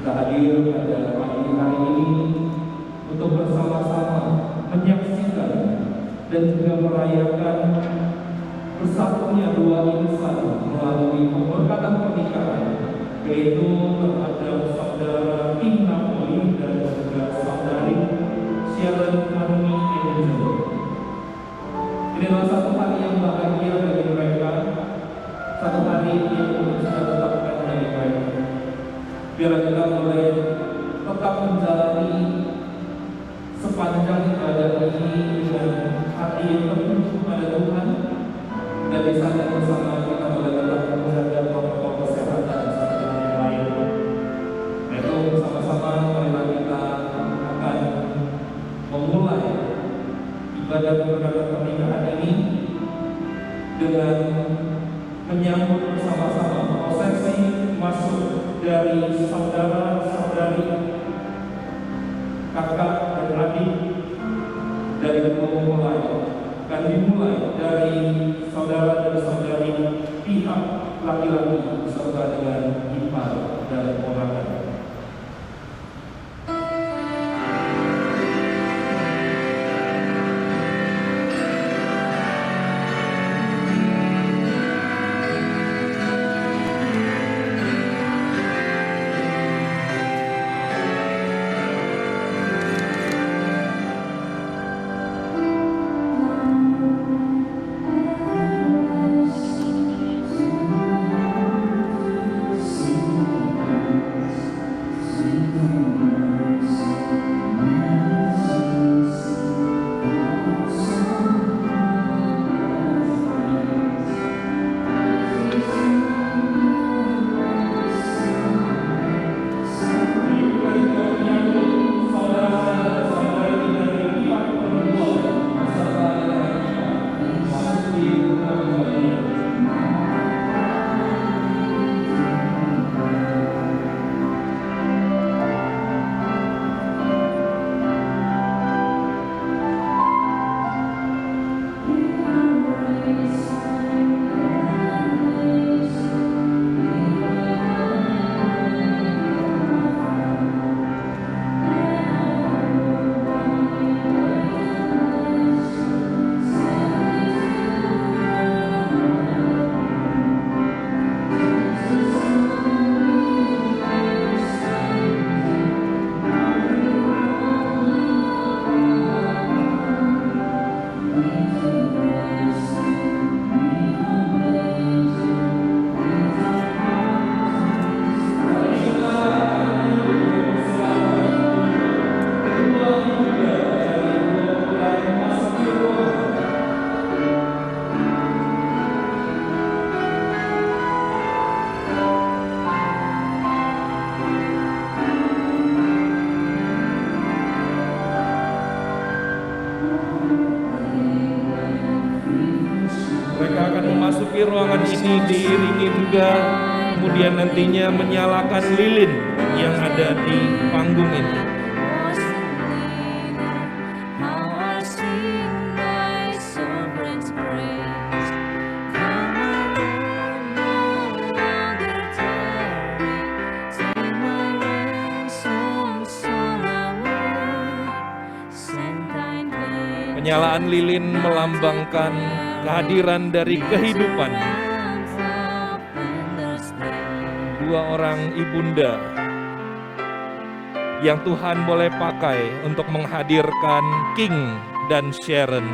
Kita hadir pada pagi hari ini untuk bersama-sama menyaksikan dan juga merayakan bersatunya dua insan melalui pemberkatan pernikahan, yaitu terhadap saudara Tim Napoli dan juga saudari Sharon Army Angel. Inilah satu hari yang bahagia bagi mereka, satu hari yang sudah tetapkan bagi mereka. Biar kita boleh tetap menjalani sepanjang ibadah ini dengan hati yang tertuju pada Tuhan, dan di saat yang bersama kita boleh tetap menjaga protokol kesehatan satu dengan yang lain. Yaitu bersama-sama marilah kita akan memulai ibadah pemberkatan pernikahan ini dengan menyambut bersama-sama prosesi masuk dari saudara-saudari, kakak dan adik dari mempelai. Akan dimulai dari saudara dan saudari pihak laki-laki beserta dengan ipar dan ponakan. Mereka akan memasuki ruangan ini diiringi juga kemudian nantinya menyalakan lilin yang ada di panggung ini. Penyalaan lilin melambangkan kehadiran dari kehidupan dua orang ibunda yang Tuhan boleh pakai untuk menghadirkan King dan Sharon.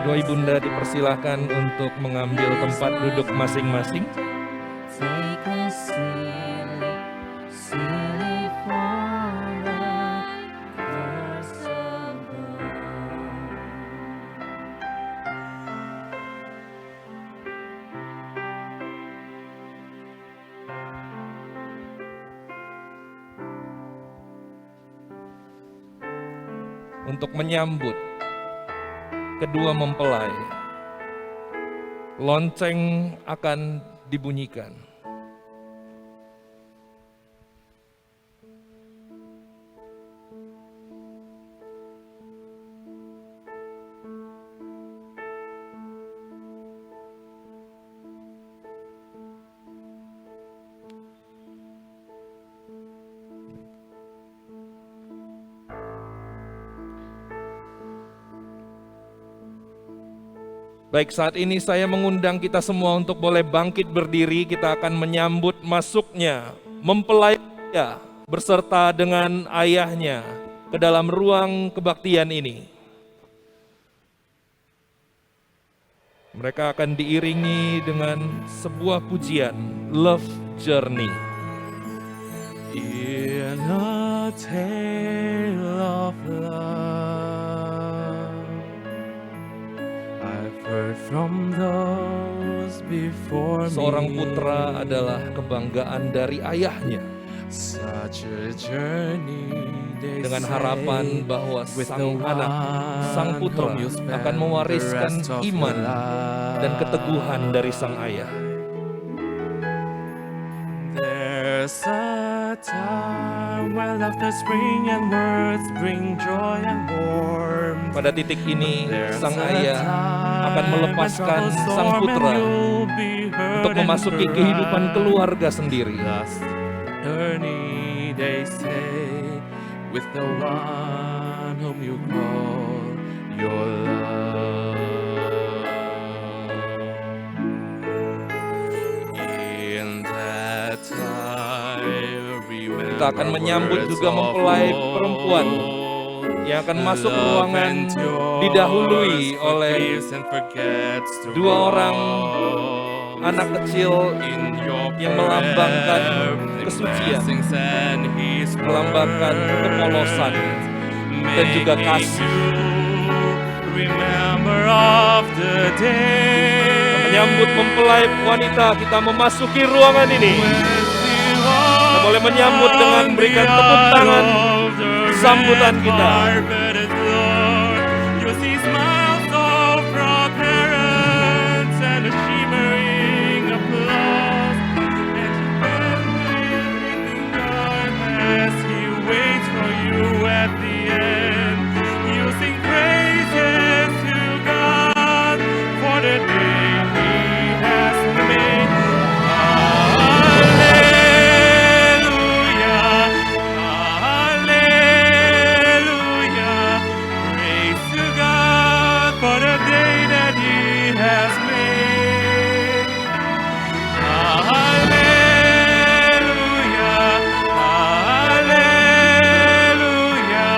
Kedua ibunda dipersilahkan untuk mengambil tempat duduk masing-masing. untuk menyambut kedua mempelai. Lonceng akan dibunyikan. Baik, saat ini saya mengundang kita semua untuk boleh bangkit berdiri. Kita akan menyambut masuknya mempelai berserta dengan ayahnya ke dalam ruang kebaktian ini. Mereka akan diiringi dengan sebuah pujian, Love Journey. In a tale of love, I've heard from those before Seorang me. putra adalah kebanggaan dari ayahnya, Such a journey, they dengan say, harapan bahwa with sang the anak, sang one putra whom you spend akan mewariskan the rest of your iman dan keteguhan dari sang ayah. There's a time when laughter spring and words bring joy and warmth. Pada titik ini, There's sang a ayah akan time melepaskan when troubles sang storm putra and you'll be hurt untuk and memasuki cry. kehidupan keluarga sendiri. Last journey, they say, with the one whom you call your love. In that time, Kita akan menyambut juga mempelai perempuan yang akan masuk ruangan didahului oleh dua orang anak kecil yang melambangkan kesucian, melambangkan kepolosan, dan juga kasih. Menyambut mempelai wanita, kita memasuki ruangan ini. Kita boleh menyambut dengan berikan tepuk tangan sambutan kita. At the end, you sing praises to God for the day He has made. Hallelujah, hallelujah, praise to God for the day that He has made. Hallelujah, hallelujah,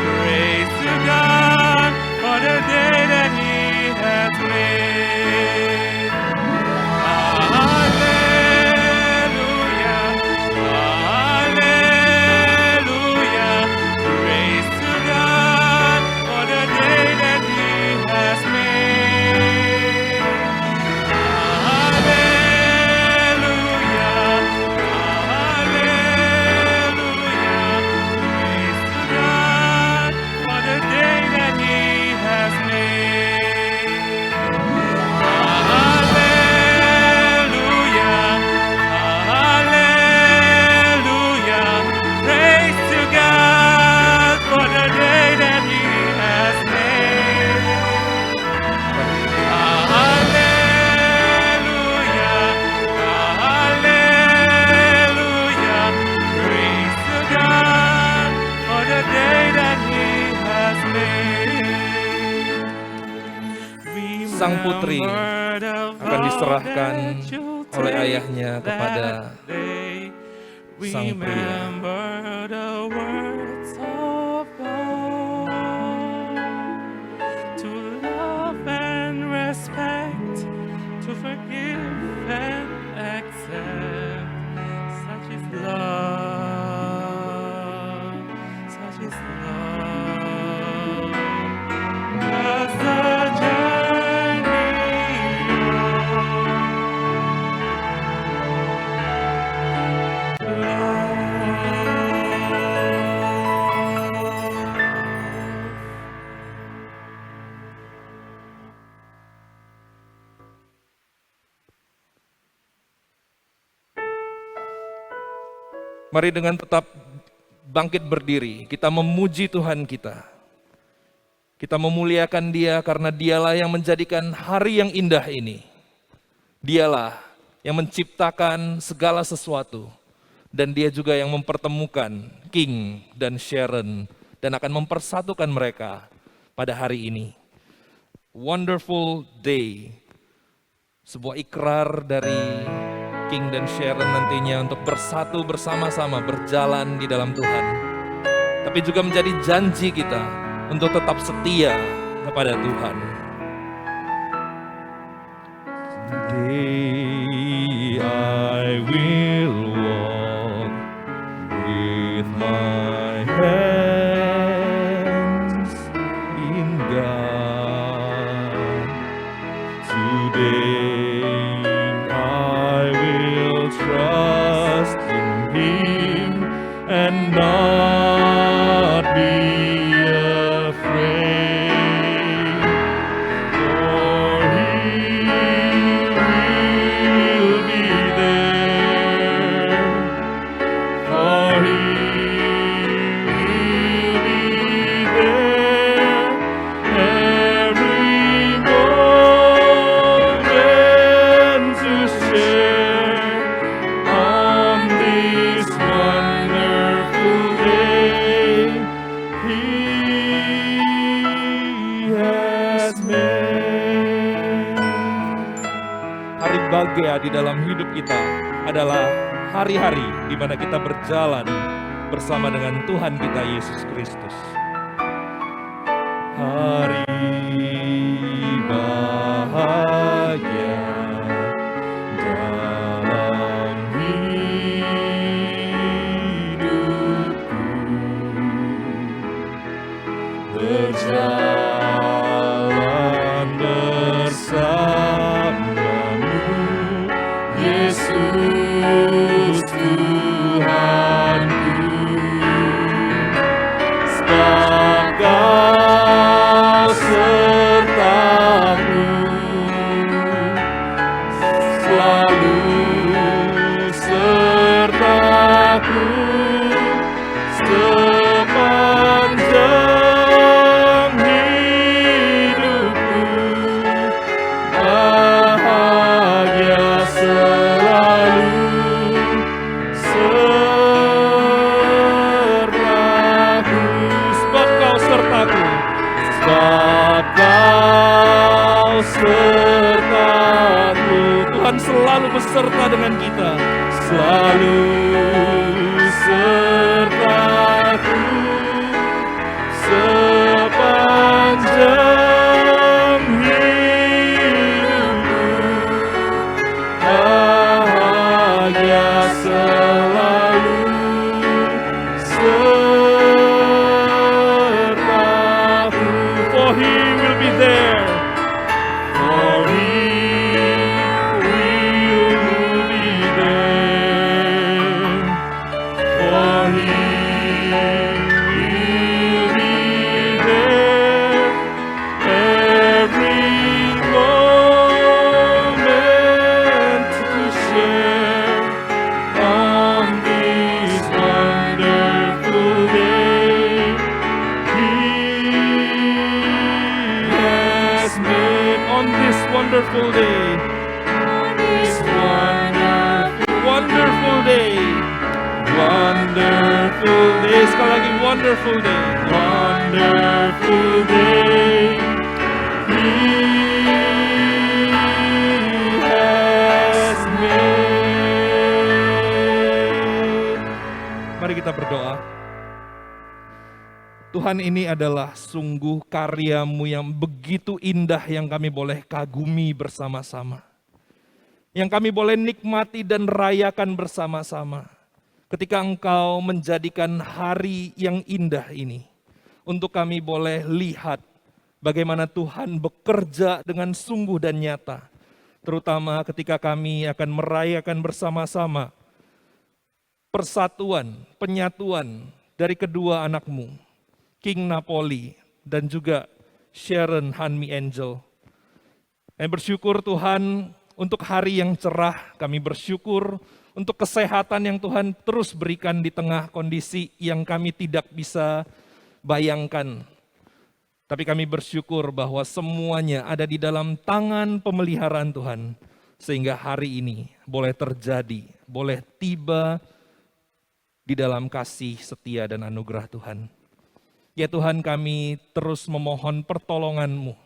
praise to God for the day that He has made. Hallelujah, hallelujah, praise to God for the day that He has made. Hallelujah, hallelujah, praise to God for the day that He has made. Hallelujah, hallelujah, praise to God for the day that He has made. Hallelujah, hallelujah, praise to God for the day that He has made. Sang putri akan diserahkan oleh ayahnya kepada sang pria. Remember the words of God, to love and respect, to forgive and accept. Such is love, such is love. As the journey Mari dengan tetap bangkit berdiri, kita memuji Tuhan kita. Kita memuliakan Dia karena Dialah yang menjadikan hari yang indah ini. Dialah yang menciptakan segala sesuatu. Dan Dia juga yang mempertemukan King dan Sharon dan akan mempersatukan mereka pada hari ini. Wonderful day. Sebuah ikrar dari King dan Sharon nantinya untuk bersatu bersama-sama berjalan di dalam Tuhan. Tapi juga menjadi janji kita untuk tetap setia kepada Tuhan. Today I will walk with my hands in God. Today I will trust in Him and not be afraid. For He will be there. For He will be there every moment to share on this wonderful day He has made. Hari bahagia di dalam hidup kita adalah hari-hari di mana kita berjalan bersama dengan Tuhan kita Yesus Kristus. Hari bahagia dalam hidupku, berjalan bersamamu, Yesus Tuhanku. Sebab Kau sertaku, selalu sertaku, sepanjang hidupku. Bahagia selalu sertaku. Sebab Kau sertaku, sebab Kau sertaku. Tuhan selalu beserta dengan kita, selalu sertaku sepanjang hidupku. Bahagia selalu sertaku. For He will be there. For He will be there. For He will be there every moment to share on this wonderful day He has made. On this wonderful day, this wonderful day, wonderful day. Sekali lagi, wonderful day, wonderful day. He has made. Mari kita berdoa. Tuhan, ini adalah sungguh karya-Mu yang begitu indah yang kami boleh kagumi bersama-sama. Yang kami boleh nikmati dan rayakan bersama-sama. Ketika Engkau menjadikan hari yang indah ini. Untuk kami boleh lihat bagaimana Tuhan bekerja dengan sungguh dan nyata. Terutama ketika kami akan merayakan bersama-sama persatuan, penyatuan dari kedua anak-Mu. King Napoli dan juga Sharon Hanmi Angel. Kami bersyukur Tuhan untuk hari yang cerah, kami bersyukur untuk kesehatan yang Tuhan terus berikan di tengah kondisi yang kami tidak bisa bayangkan. Tapi kami bersyukur bahwa semuanya ada di dalam tangan pemeliharaan Tuhan. Sehingga hari ini boleh terjadi, boleh tiba di dalam kasih setia dan anugerah Tuhan. Ya Tuhan, kami terus memohon pertolongan-Mu.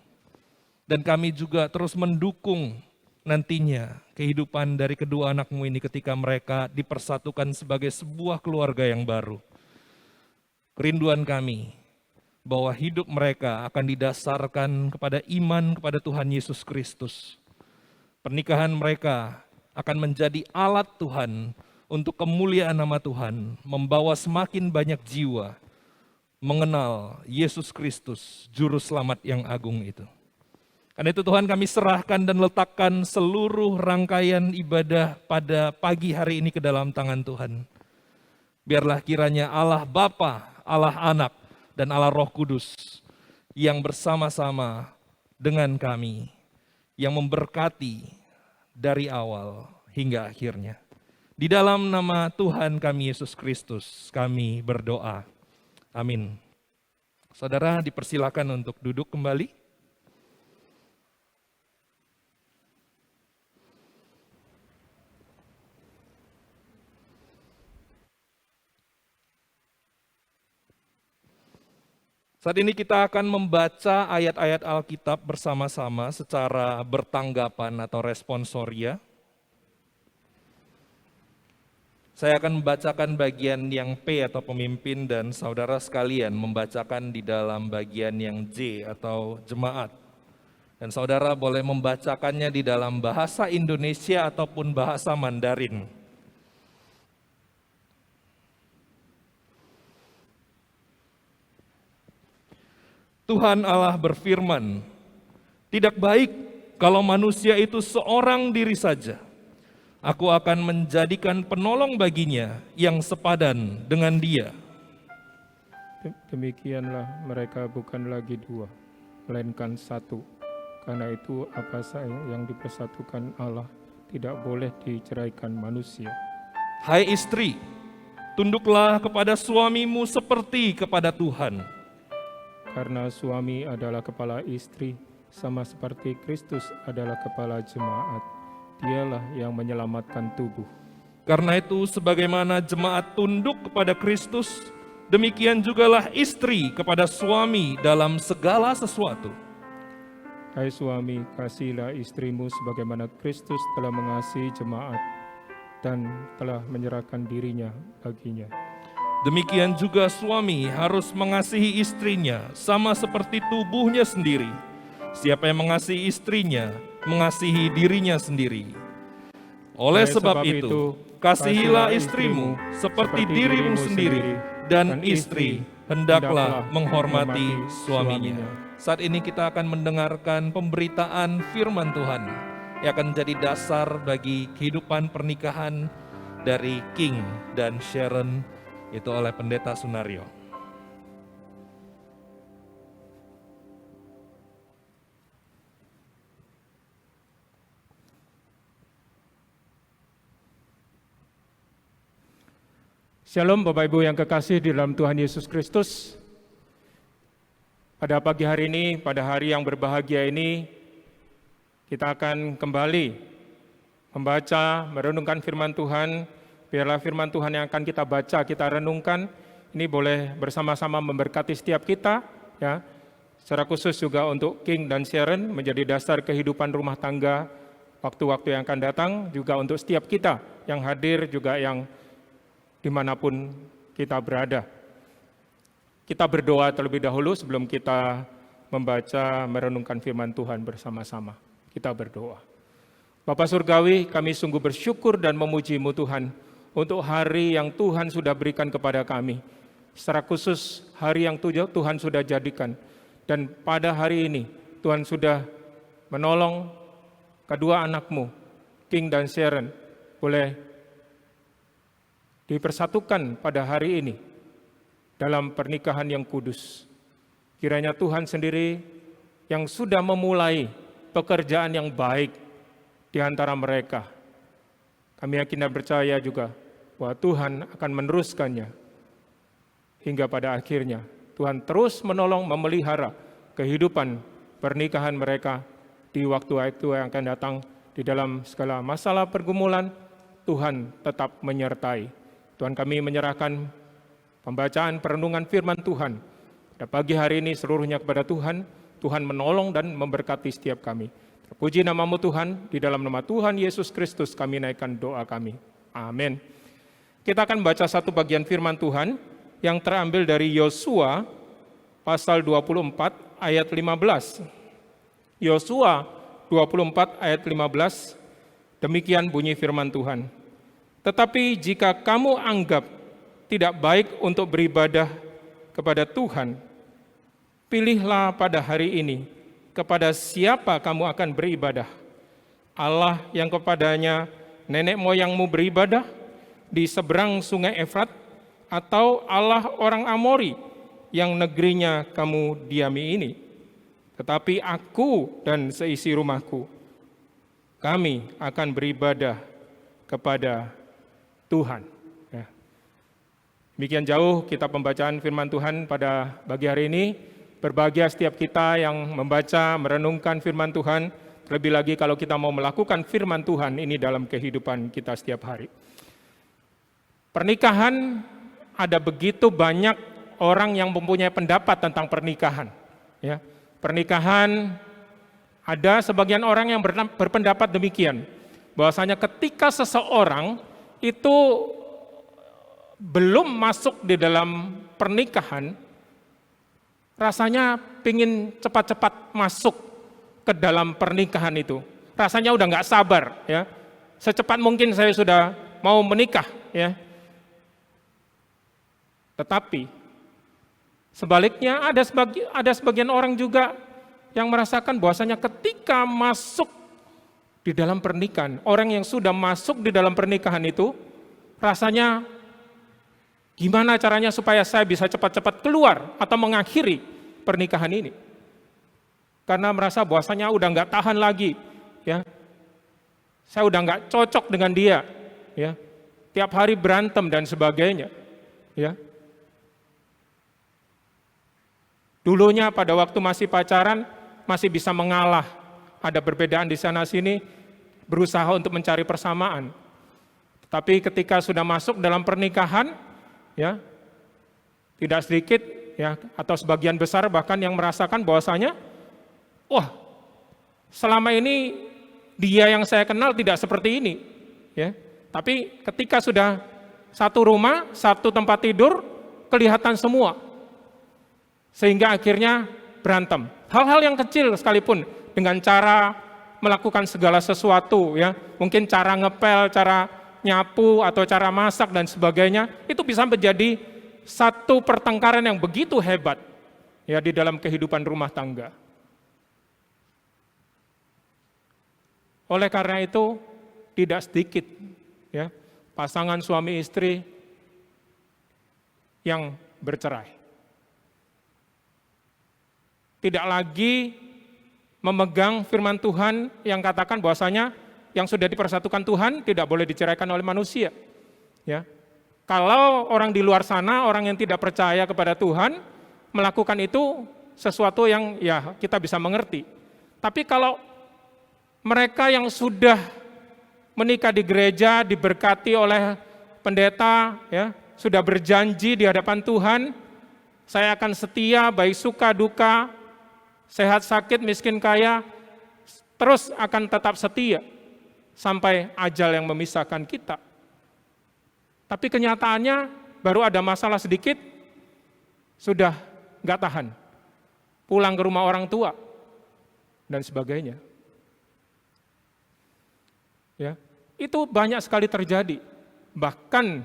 Dan kami juga terus mendukung nantinya kehidupan dari kedua anak-Mu ini ketika mereka dipersatukan sebagai sebuah keluarga yang baru. Kerinduan kami bahwa hidup mereka akan didasarkan kepada iman kepada Tuhan Yesus Kristus. Pernikahan mereka akan menjadi alat Tuhan untuk kemuliaan nama Tuhan, membawa semakin banyak jiwa mengenal Yesus Kristus, Juru Selamat yang agung itu. Karena itu Tuhan, kami serahkan dan letakkan seluruh rangkaian ibadah pada pagi hari ini ke dalam tangan Tuhan. Biarlah kiranya Allah Bapa, Allah Anak, dan Allah Roh Kudus yang bersama-sama dengan kami, yang memberkati dari awal hingga akhirnya. Di dalam nama Tuhan kami Yesus Kristus, kami berdoa. Amin. Saudara dipersilakan untuk duduk kembali. Saat ini kita akan membaca ayat-ayat Alkitab bersama-sama secara bertanggapan atau responsoria. Saya akan membacakan bagian yang P atau pemimpin dan saudara sekalian membacakan di dalam bagian yang J atau jemaat. Dan saudara boleh membacakannya di dalam bahasa Indonesia ataupun bahasa Mandarin. Tuhan Allah berfirman, "Tidak baik kalau manusia itu seorang diri saja. Aku akan menjadikan penolong baginya yang sepadan dengan dia." Demikianlah mereka bukan lagi dua, melainkan satu. Karena itu apa saja yang dipersatukan Allah tidak boleh diceraikan manusia. Hai istri, tunduklah kepada suamimu seperti kepada Tuhan. Karena suami adalah kepala istri, sama seperti Kristus adalah kepala jemaat. Dialah yang menyelamatkan tubuh. Karena itu sebagaimana jemaat tunduk kepada Kristus, demikian jugalah istri kepada suami dalam segala sesuatu. Hai suami, kasihilah istrimu sebagaimana Kristus telah mengasihi jemaat dan telah menyerahkan dirinya baginya. Demikian juga suami harus mengasihi istrinya sama seperti tubuhnya sendiri. Siapa yang mengasihi istrinya, mengasihi dirinya sendiri. Oleh sebab itu, kasihilah istrimu seperti dirimu sendiri, dan istri hendaklah menghormati suaminya. Saat ini kita akan mendengarkan pemberitaan firman Tuhan yang akan menjadi dasar bagi kehidupan pernikahan dari King dan Sharon, itu oleh Pendeta Sunario. Shalom Bapak Ibu yang kekasih di dalam Tuhan Yesus Kristus. Pada pagi hari ini, pada hari yang berbahagia ini, kita akan kembali membaca, merenungkan firman Tuhan. Biarlah firman Tuhan yang akan kita baca, kita renungkan, ini boleh bersama-sama memberkati setiap kita, ya. Secara khusus juga untuk King dan Sharon menjadi dasar kehidupan rumah tangga waktu-waktu yang akan datang, juga untuk setiap kita yang hadir, juga yang dimanapun kita berada. Kita berdoa terlebih dahulu sebelum kita membaca, merenungkan firman Tuhan bersama-sama. Kita berdoa. Bapa Surgawi, kami sungguh bersyukur dan memuji-Mu Tuhan, untuk hari yang Tuhan sudah berikan kepada kami. Secara khusus hari yang Tuhan sudah jadikan. Dan pada hari ini Tuhan sudah menolong kedua anak-Mu, King dan Sharon, boleh dipersatukan pada hari ini dalam pernikahan yang kudus. Kiranya Tuhan sendiri yang sudah memulai pekerjaan yang baik di antara mereka. Kami yakin dan percaya juga bahwa Tuhan akan meneruskannya hingga pada akhirnya. Tuhan terus menolong memelihara kehidupan pernikahan mereka di waktu-waktu yang akan datang. Di dalam segala masalah pergumulan, Tuhan tetap menyertai. Tuhan, kami menyerahkan pembacaan perenungan firman Tuhan pada pagi hari ini seluruhnya kepada Tuhan. Tuhan menolong dan memberkati setiap kami. Terpuji nama-Mu Tuhan, di dalam nama Tuhan Yesus Kristus kami naikkan doa kami. Amin. Kita akan baca satu bagian firman Tuhan yang terambil dari Yosua pasal 24 ayat 15. Yosua 24 ayat 15, demikian bunyi firman Tuhan. Tetapi jika kamu anggap tidak baik untuk beribadah kepada Tuhan, pilihlah pada hari ini kepada siapa kamu akan beribadah. Allah yang kepadanya nenek moyangmu beribadah di seberang sungai Efrat, atau Allah orang Amori yang negerinya kamu diami ini. Tetapi aku dan seisi rumahku, kami akan beribadah kepada Tuhan. Ya. Demikian jauh kita pembacaan firman Tuhan pada pagi hari ini. Berbahagia setiap kita yang membaca, merenungkan firman Tuhan. Terlebih lagi kalau kita mau melakukan firman Tuhan ini dalam kehidupan kita setiap hari. Pernikahan, ada begitu banyak orang yang mempunyai pendapat tentang pernikahan. Ya. Pernikahan, ada sebagian orang yang berpendapat demikian, bahwasanya ketika seseorang itu belum masuk di dalam pernikahan, rasanya pingin cepat-cepat masuk ke dalam pernikahan itu. Rasanya udah nggak sabar, ya. Secepat mungkin saya sudah mau menikah, ya. Tetapi sebaliknya ada sebagian orang juga yang merasakan bahwasanya ketika masuk di dalam pernikahan, orang yang sudah masuk di dalam pernikahan itu rasanya gimana caranya supaya saya bisa cepat-cepat keluar atau mengakhiri pernikahan ini. Karena merasa bahwasanya udah nggak tahan lagi, ya. Saya udah nggak cocok dengan dia, ya. Tiap hari berantem dan sebagainya, ya. Dulunya pada waktu masih pacaran, masih bisa mengalah. Ada perbedaan di sana-sini, berusaha untuk mencari persamaan. Tapi ketika sudah masuk dalam pernikahan, ya, tidak sedikit, ya, atau sebagian besar bahkan yang merasakan bahwasanya, wah, selama ini dia yang saya kenal tidak seperti ini. Ya. Tapi ketika sudah satu rumah, satu tempat tidur, kelihatan semua. Sehingga akhirnya berantem. Hal-hal yang kecil sekalipun dengan cara melakukan segala sesuatu, ya, mungkin cara ngepel, cara nyapu atau cara masak dan sebagainya, itu bisa menjadi satu pertengkaran yang begitu hebat, ya, di dalam kehidupan rumah tangga. Oleh karena itu tidak sedikit, ya, pasangan suami istri yang bercerai. Tidak lagi memegang firman Tuhan yang katakan bahwasanya yang sudah dipersatukan Tuhan tidak boleh diceraikan oleh manusia. Ya. Kalau orang di luar sana, orang yang tidak percaya kepada Tuhan, melakukan itu sesuatu yang ya kita bisa mengerti. Tapi kalau mereka yang sudah menikah di gereja, diberkati oleh pendeta, ya, sudah berjanji di hadapan Tuhan, saya akan setia baik suka duka, sehat sakit, miskin kaya, terus akan tetap setia sampai ajal yang memisahkan kita. Tapi kenyataannya baru ada masalah sedikit, sudah nggak tahan, pulang ke rumah orang tua dan sebagainya. Ya, itu banyak sekali terjadi, bahkan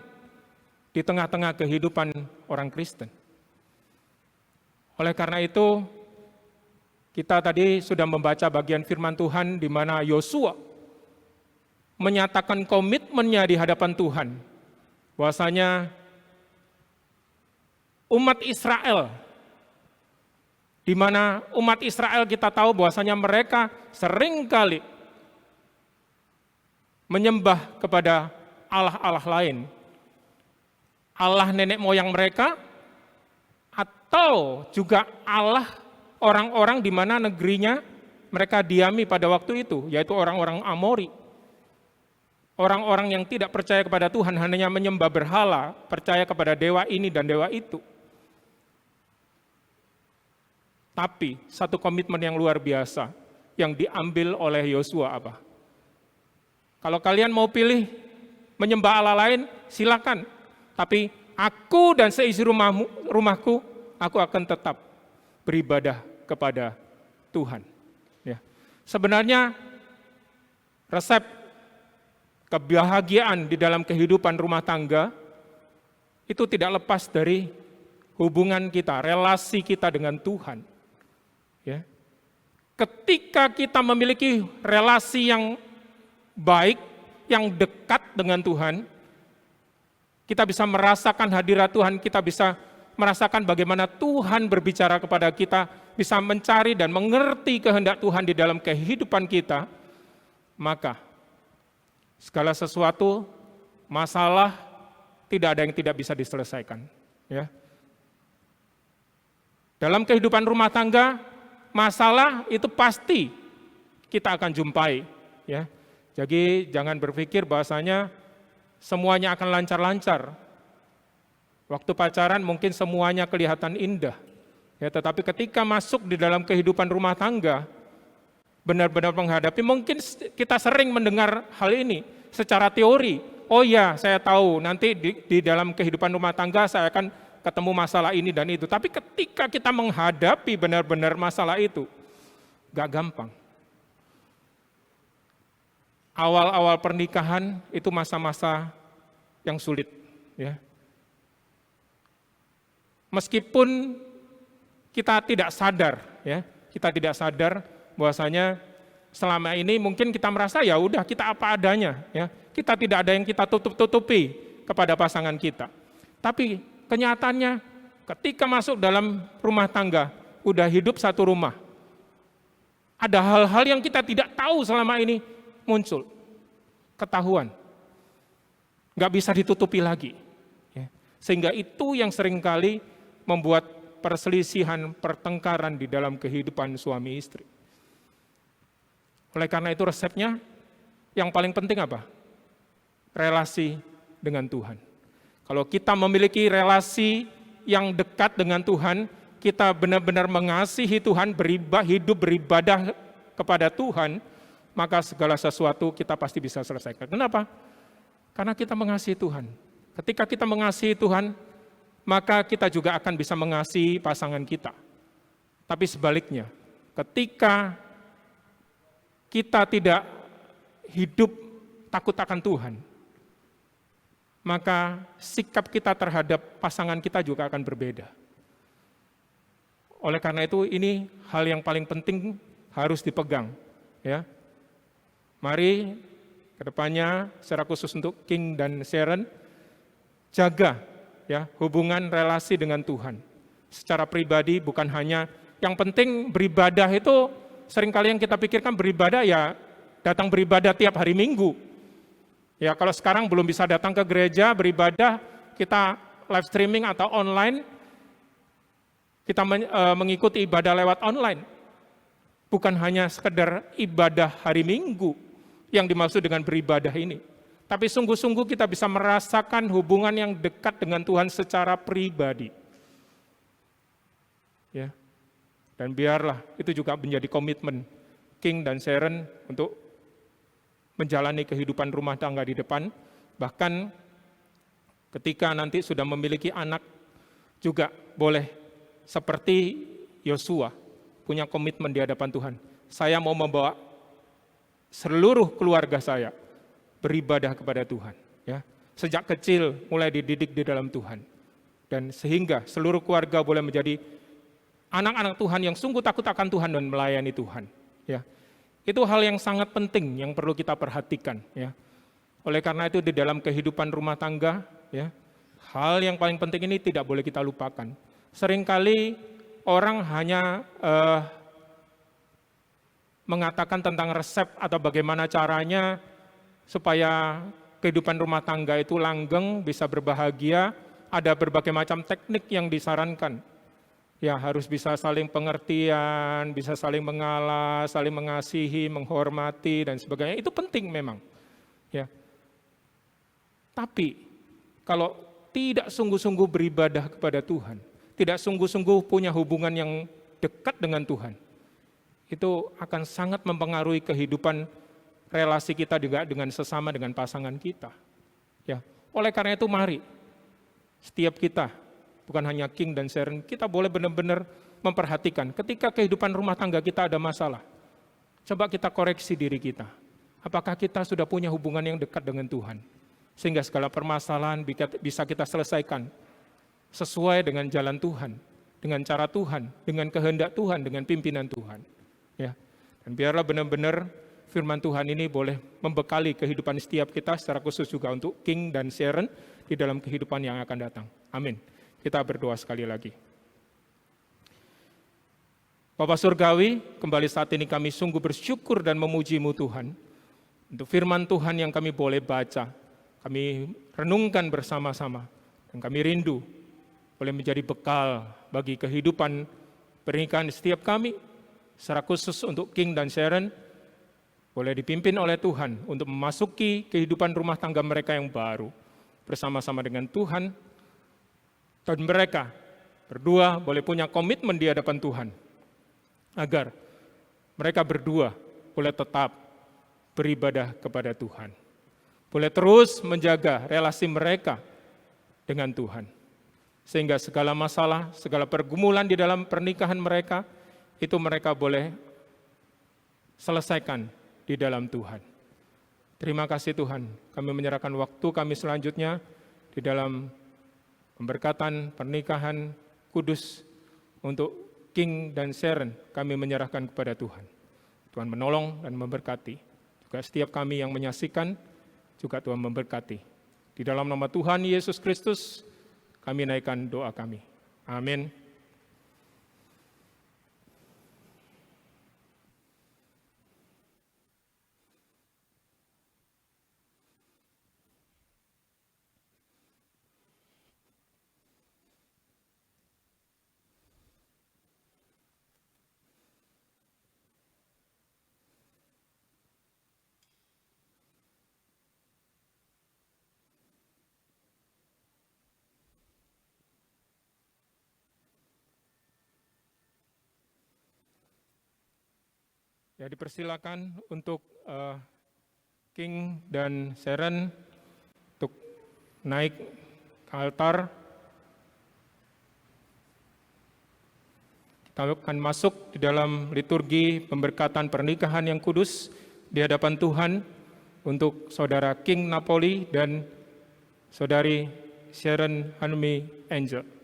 di tengah-tengah kehidupan orang Kristen. Oleh karena itu, kita tadi sudah membaca bagian firman Tuhan di mana Yosua menyatakan komitmennya di hadapan Tuhan, bahwasanya umat Israel, di mana umat Israel kita tahu bahwasanya mereka seringkali menyembah kepada Allah-Allah lain, Allah nenek moyang mereka, atau juga Allah orang-orang di mana negerinya mereka diami pada waktu itu, yaitu orang-orang Amori. Orang-orang yang tidak percaya kepada Tuhan, hanya menyembah berhala, percaya kepada dewa ini dan dewa itu. Tapi satu komitmen yang luar biasa yang diambil oleh Yosua apa? Kalau kalian mau pilih menyembah Allah lain, silakan. Tapi aku dan seisi rumahku, aku akan tetap beribadah kepada Tuhan. Ya. Sebenarnya resep kebahagiaan di dalam kehidupan rumah tangga itu tidak lepas dari hubungan kita, relasi kita dengan Tuhan. Ya. Ketika kita memiliki relasi yang baik, yang dekat dengan Tuhan, kita bisa merasakan hadirat Tuhan, kita bisa merasakan bagaimana Tuhan berbicara kepada kita, bisa mencari dan mengerti kehendak Tuhan di dalam kehidupan kita, maka segala sesuatu, masalah, tidak ada yang tidak bisa diselesaikan. Ya. Dalam kehidupan rumah tangga, masalah itu pasti kita akan jumpai. Ya. Jadi jangan berpikir bahwasanya semuanya akan lancar-lancar. Waktu pacaran mungkin semuanya kelihatan indah. Ya, tetapi ketika masuk di dalam kehidupan rumah tangga, benar-benar menghadapi, mungkin kita sering mendengar hal ini secara teori. Oh ya, saya tahu nanti di dalam kehidupan rumah tangga saya akan ketemu masalah ini dan itu. Tapi ketika kita menghadapi benar-benar masalah itu, gak gampang. Awal-awal pernikahan itu masa-masa yang sulit. Ya. Meskipun kita tidak sadar, ya, kita tidak sadar bahwasanya selama ini mungkin kita merasa ya udah kita apa adanya, ya, kita tidak ada yang kita tutup-tutupi kepada pasangan kita. Tapi kenyataannya ketika masuk dalam rumah tangga, udah hidup satu rumah, ada hal-hal yang kita tidak tahu selama ini muncul, ketahuan, nggak bisa ditutupi lagi, ya. Sehingga itu yang seringkali membuat perselisihan, pertengkaran di dalam kehidupan suami istri. Oleh karena itu resepnya yang paling penting apa? Relasi dengan Tuhan. Kalau kita memiliki relasi yang dekat dengan Tuhan, kita benar-benar mengasihi Tuhan, hidup beribadah kepada Tuhan, maka segala sesuatu kita pasti bisa selesaikan. Kenapa? Karena kita mengasihi Tuhan. Ketika kita mengasihi Tuhan, maka kita juga akan bisa mengasihi pasangan kita. Tapi sebaliknya, ketika kita tidak hidup takut akan Tuhan, maka sikap kita terhadap pasangan kita juga akan berbeda. Oleh karena itu, ini hal yang paling penting harus dipegang. Ya. Mari kedepannya secara khusus untuk King dan Sharon, jaga ya hubungan relasi dengan Tuhan. Secara pribadi bukan hanya, yang penting beribadah itu seringkali yang kita pikirkan beribadah ya datang beribadah tiap hari Minggu. Ya kalau sekarang belum bisa datang ke gereja beribadah, kita live streaming atau online, kita mengikuti ibadah lewat online. Bukan hanya sekedar ibadah hari Minggu yang dimaksud dengan beribadah ini. Tapi sungguh-sungguh kita bisa merasakan hubungan yang dekat dengan Tuhan secara pribadi. Ya. Dan biarlah itu juga menjadi komitmen King dan Sharon untuk menjalani kehidupan rumah tangga di depan. Bahkan ketika nanti sudah memiliki anak juga boleh seperti Yosua punya komitmen di hadapan Tuhan. Saya mau membawa seluruh keluarga saya beribadah kepada Tuhan. Ya. Sejak kecil mulai dididik di dalam Tuhan. Dan sehingga seluruh keluarga boleh menjadi anak-anak Tuhan yang sungguh takut akan Tuhan dan melayani Tuhan. Ya. Itu hal yang sangat penting yang perlu kita perhatikan. Ya. Oleh karena itu di dalam kehidupan rumah tangga, ya, hal yang paling penting ini tidak boleh kita lupakan. Seringkali orang hanya mengatakan tentang resep atau bagaimana caranya supaya kehidupan rumah tangga itu langgeng, bisa berbahagia, ada berbagai macam teknik yang disarankan. Ya, harus bisa saling pengertian, bisa saling mengalah, saling mengasihi, menghormati, dan sebagainya. Itu penting memang. Ya. Tapi, kalau tidak sungguh-sungguh beribadah kepada Tuhan, tidak sungguh-sungguh punya hubungan yang dekat dengan Tuhan, itu akan sangat mempengaruhi kehidupan relasi kita juga dengan sesama, dengan pasangan kita. Ya, oleh karena itu mari setiap kita, bukan hanya King dan Sharon, kita boleh benar-benar memperhatikan ketika kehidupan rumah tangga kita ada masalah. Coba kita koreksi diri kita. Apakah kita sudah punya hubungan yang dekat dengan Tuhan? Sehingga segala permasalahan bisa kita selesaikan sesuai dengan jalan Tuhan, dengan cara Tuhan, dengan kehendak Tuhan, dengan pimpinan Tuhan. Ya. Dan biarlah benar-benar firman Tuhan ini boleh membekali kehidupan setiap kita, secara khusus juga untuk King dan Sharon di dalam kehidupan yang akan datang. Amin. Kita berdoa sekali lagi. Bapa Surgawi, kembali saat ini kami sungguh bersyukur dan memuji-Mu Tuhan, untuk firman Tuhan yang kami boleh baca, kami renungkan bersama-sama, dan kami rindu boleh menjadi bekal bagi kehidupan pernikahan setiap kami, secara khusus untuk King dan Sharon, boleh dipimpin oleh Tuhan untuk memasuki kehidupan rumah tangga mereka yang baru, bersama-sama dengan Tuhan, dan mereka berdua boleh punya komitmen di hadapan Tuhan, agar mereka berdua boleh tetap beribadah kepada Tuhan, boleh terus menjaga relasi mereka dengan Tuhan, sehingga segala masalah, segala pergumulan di dalam pernikahan mereka, itu mereka boleh selesaikan di dalam Tuhan. Terima kasih Tuhan, kami menyerahkan waktu kami selanjutnya di dalam pemberkatan pernikahan kudus untuk King dan Sharon, kami menyerahkan kepada Tuhan. Tuhan menolong dan memberkati. Juga setiap kami yang menyaksikan, juga Tuhan memberkati. Di dalam nama Tuhan Yesus Kristus, kami naikkan doa kami. Amin. Ya, dipersilakan untuk King dan Sharon untuk naik ke altar. Kita akan masuk di dalam liturgi pemberkatan pernikahan yang kudus di hadapan Tuhan untuk saudara King Napoli dan saudari Sharon Hanmi Angel.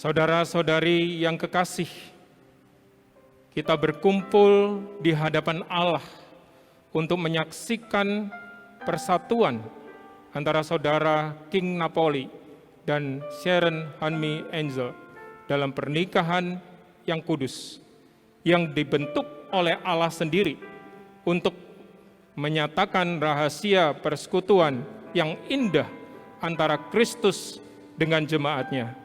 Saudara-saudari yang kekasih, kita berkumpul di hadapan Allah untuk menyaksikan persatuan antara saudara King Napoli dan Sharon Hanmi Angel dalam pernikahan yang kudus, yang dibentuk oleh Allah sendiri untuk menyatakan rahasia persekutuan yang indah antara Kristus dengan jemaatnya,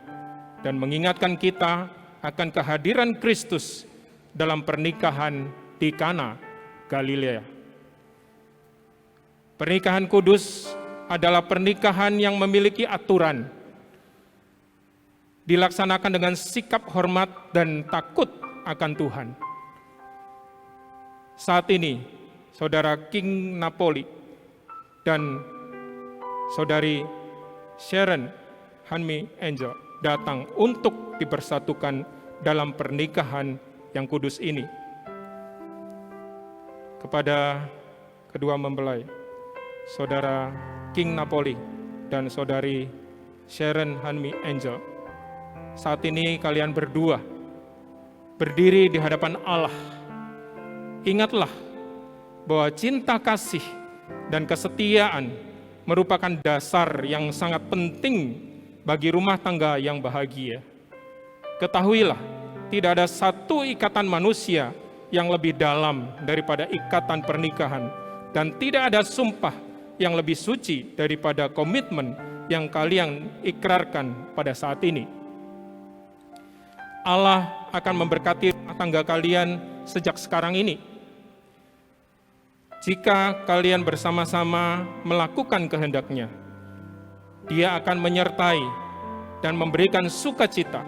dan mengingatkan kita akan kehadiran Kristus dalam pernikahan di Kana, Galilea. Pernikahan kudus adalah pernikahan yang memiliki aturan, dilaksanakan dengan sikap hormat dan takut akan Tuhan. Saat ini, saudara King Napoli dan saudari Sharon Hanmi Angel datang untuk dipersatukan dalam pernikahan yang kudus ini. Kepada kedua mempelai, saudara King Napoli dan saudari Sharon Hanmi Angel, saat ini kalian berdua berdiri di hadapan Allah, ingatlah bahwa cinta kasih dan kesetiaan merupakan dasar yang sangat penting bagi rumah tangga yang bahagia. Ketahuilah, tidak ada satu ikatan manusia yang lebih dalam daripada ikatan pernikahan, dan tidak ada sumpah yang lebih suci daripada komitmen yang kalian ikrarkan pada saat ini. Allah akan memberkati rumah tangga kalian sejak sekarang ini. Jika kalian bersama-sama melakukan kehendaknya, Dia akan menyertai dan memberikan sukacita,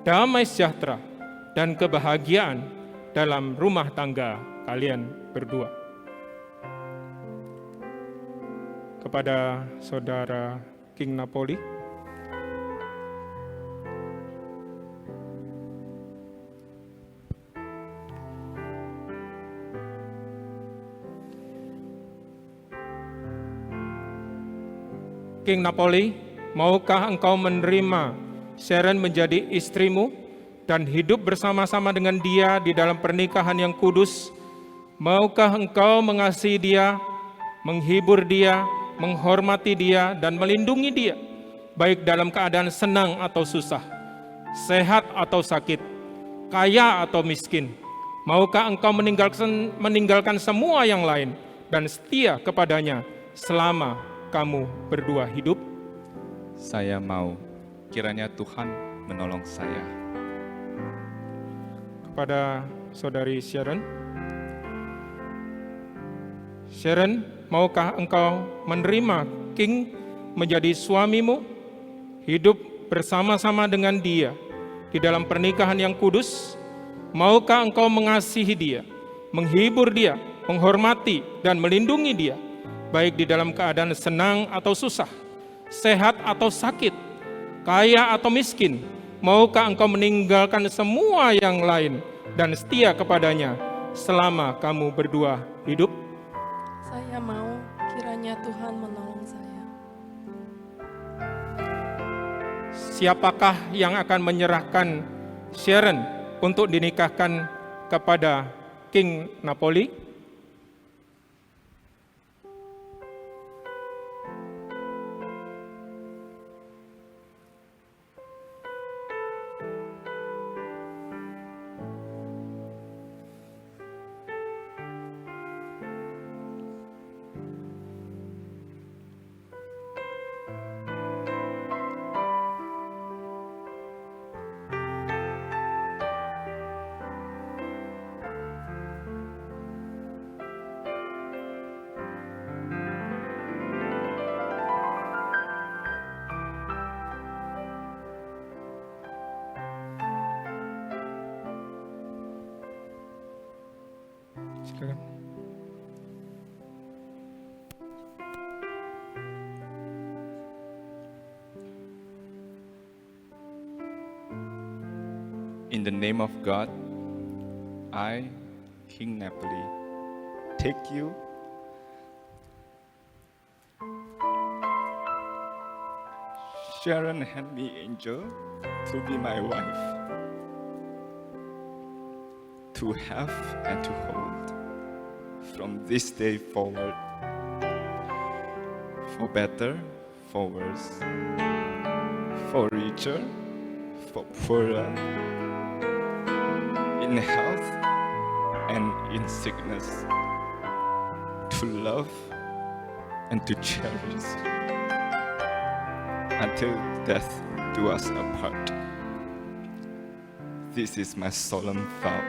damai sejahtera, dan kebahagiaan dalam rumah tangga kalian berdua. Kepada Saudara King Napoli, King Napoli, maukah engkau menerima Sharon menjadi istrimu dan hidup bersama-sama dengan dia di dalam pernikahan yang kudus? Maukah engkau mengasihi dia, menghibur dia, menghormati dia, dan melindungi dia, baik dalam keadaan senang atau susah, sehat atau sakit, kaya atau miskin? Maukah engkau meninggalkan semua yang lain dan setia kepadanya selama kamu berdua hidup? Saya mau, kiranya Tuhan menolong saya. Kepada Saudari Sharon, Sharon, maukah engkau menerima King menjadi suamimu, hidup bersama-sama dengan dia di dalam pernikahan yang kudus? Maukah engkau mengasihi dia, menghibur dia, menghormati dan melindungi dia, baik di dalam keadaan senang atau susah, sehat atau sakit, kaya atau miskin? Maukah engkau meninggalkan semua yang lain dan setia kepadanya selama kamu berdua hidup? Saya mau, kiranya Tuhan menolong saya. Siapakah yang akan menyerahkan Sharon untuk dinikahkan kepada King Napoli? Silakan. In the name of God, I, King Napoli, take you, Sharon Henry Angel, to be my wife, to have and to hold from this day forward, for better, for worse, for richer, for poorer, in health and in sickness, to love and to cherish, until death do us apart. This is my solemn vow.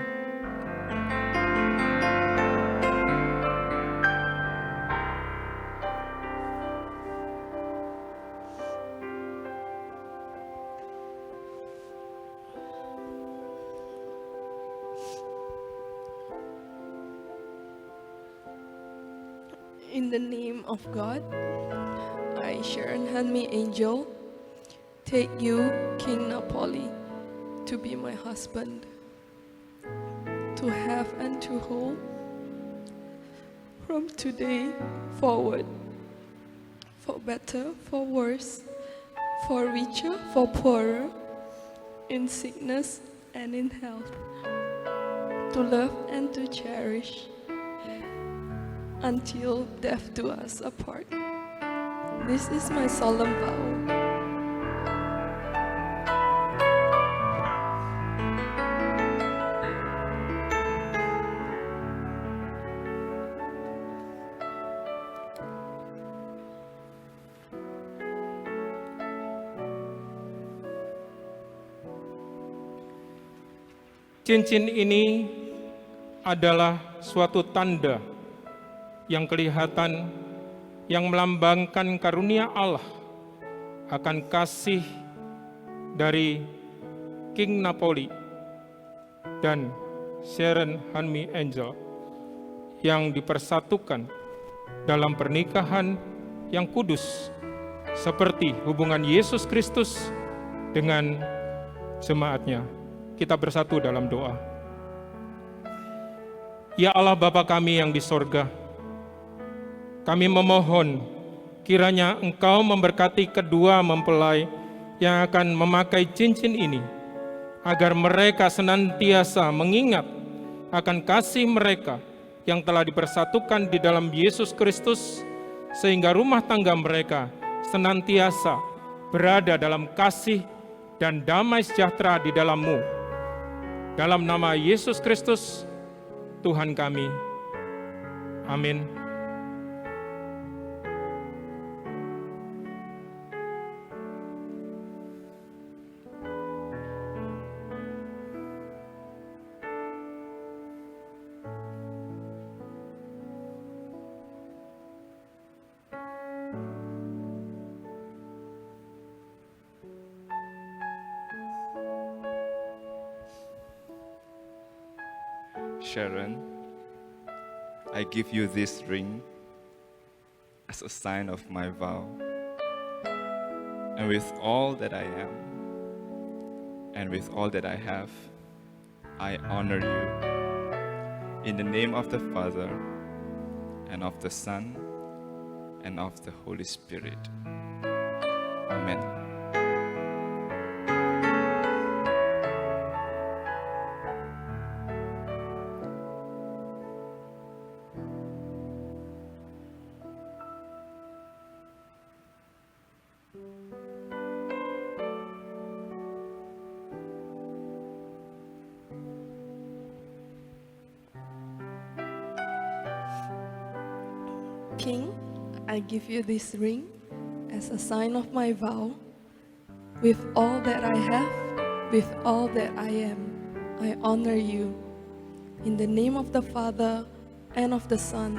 In the name of God, I, Sharon Hanmi Angel, take you, King Napoli, to be my husband, to have and to hold from today forward, for better, for worse, for richer, for poorer, in sickness and in health, to love and to cherish until death do us apart. This is my solemn vow. Cincin ini adalah suatu tanda yang kelihatan, yang melambangkan karunia Allah akan kasih dari King Napoli dan Sharon Hanmi Angel yang dipersatukan dalam pernikahan yang kudus seperti hubungan Yesus Kristus dengan jemaatnya. Kita bersatu dalam doa. Ya Allah Bapa kami yang di sorga, kami memohon kiranya Engkau memberkati kedua mempelai yang akan memakai cincin ini, agar mereka senantiasa mengingat akan kasih mereka yang telah dipersatukan di dalam Yesus Kristus, sehingga rumah tangga mereka senantiasa berada dalam kasih dan damai sejahtera di dalam-Mu. Dalam nama Yesus Kristus, Tuhan kami. Amin. Sharon, I give you this ring as a sign of my vow. And with all that I am, and with all that I have, I honor you. In the name of the Father, and of the Son, and of the Holy Spirit. Amen. King, I give you this ring as a sign of my vow. With all that I have, with all that I am, I honor you. In the name of the Father, and of the Son,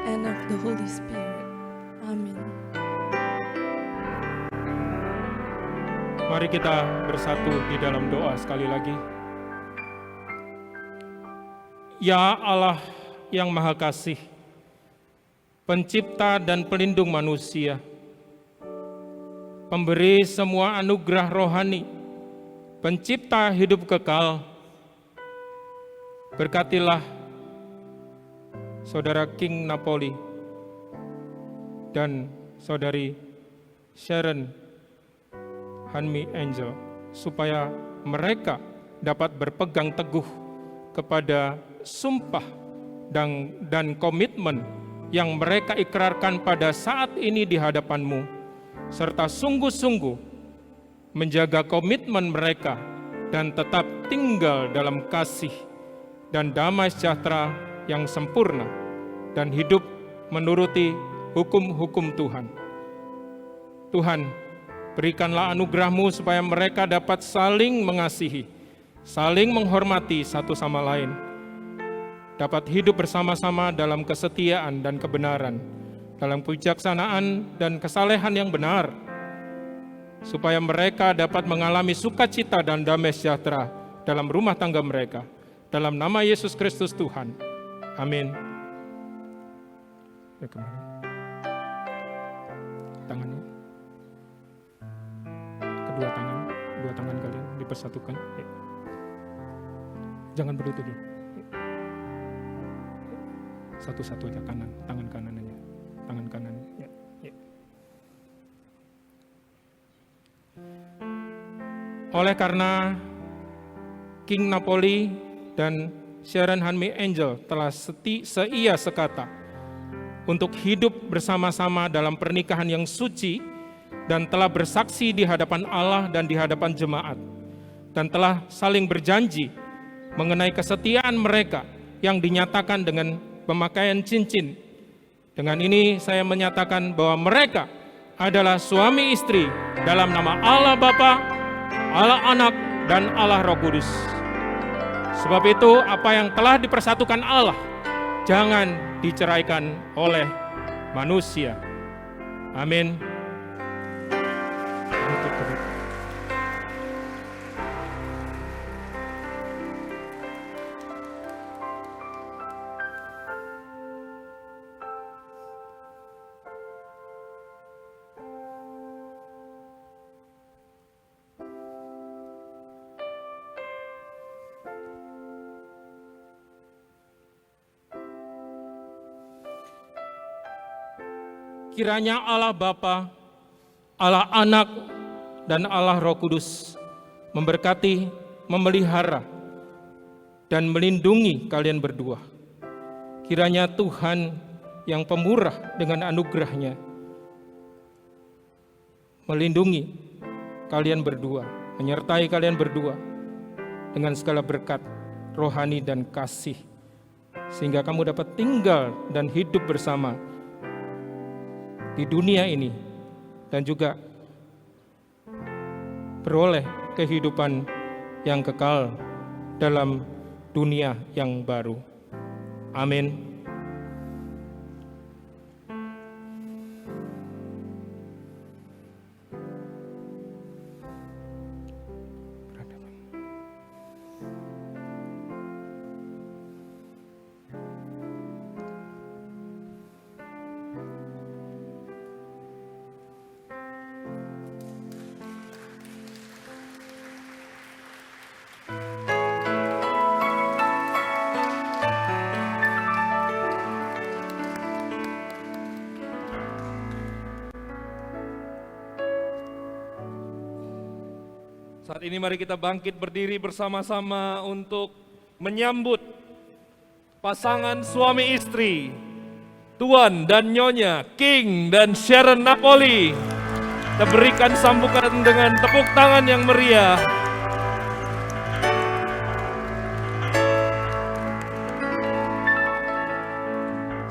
and of the Holy Spirit. Amen. Mari kita bersatu di dalam doa sekali lagi. Ya Allah yang Maha Kasih, Pencipta dan pelindung manusia, pemberi semua anugerah rohani, pencipta hidup kekal, berkatilah Saudara King Napoli dan Saudari Sharon Hanmi Angel, supaya mereka dapat berpegang teguh kepada sumpah dan komitmen yang mereka ikrarkan pada saat ini di hadapan-Mu, serta sungguh-sungguh menjaga komitmen mereka dan tetap tinggal dalam kasih dan damai sejahtera yang sempurna dan hidup menuruti hukum-hukum Tuhan. Tuhan, berikanlah anugerah-Mu supaya mereka dapat saling mengasihi, saling menghormati satu sama lain, dapat hidup bersama-sama dalam kesetiaan dan kebenaran, dalam kebijaksanaan dan kesalehan yang benar, supaya mereka dapat mengalami sukacita dan damai sejahtera dalam rumah tangga mereka. Dalam nama Yesus Kristus Tuhan. Amin. Ya, kembali. Tangannya. Kedua tangan kalian dipersatukan. Ya. Jangan berlutut dulu. Satu-satu aja kanan, tangan kanan aja. Tangan kanan. Ya. Ya. Oleh karena King Napoli dan Sharon Hanmi Angel telah seia sekata untuk hidup bersama-sama dalam pernikahan yang suci dan telah bersaksi di hadapan Allah dan di hadapan jemaat, dan telah saling berjanji mengenai kesetiaan mereka yang dinyatakan dengan pemakaian cincin. Dengan ini saya menyatakan bahwa mereka adalah suami istri dalam nama Allah Bapa, Allah Anak, dan Allah Roh Kudus. Sebab itu apa yang telah dipersatukan Allah jangan diceraikan oleh manusia. Amin. Kiranya Allah Bapa, Allah Anak, dan Allah Roh Kudus memberkati, memelihara, dan melindungi kalian berdua. Kiranya Tuhan yang pemurah dengan anugerah-Nya melindungi kalian berdua, menyertai kalian berdua dengan segala berkat rohani dan kasih, sehingga kamu dapat tinggal dan hidup bersama di dunia ini dan juga beroleh kehidupan yang kekal dalam dunia yang baru. Amin. Saat ini mari kita bangkit berdiri bersama-sama untuk menyambut pasangan suami istri, Tuan dan Nyonya King dan Sharon Napoli. Kita berikan sambutan dengan tepuk tangan yang meriah.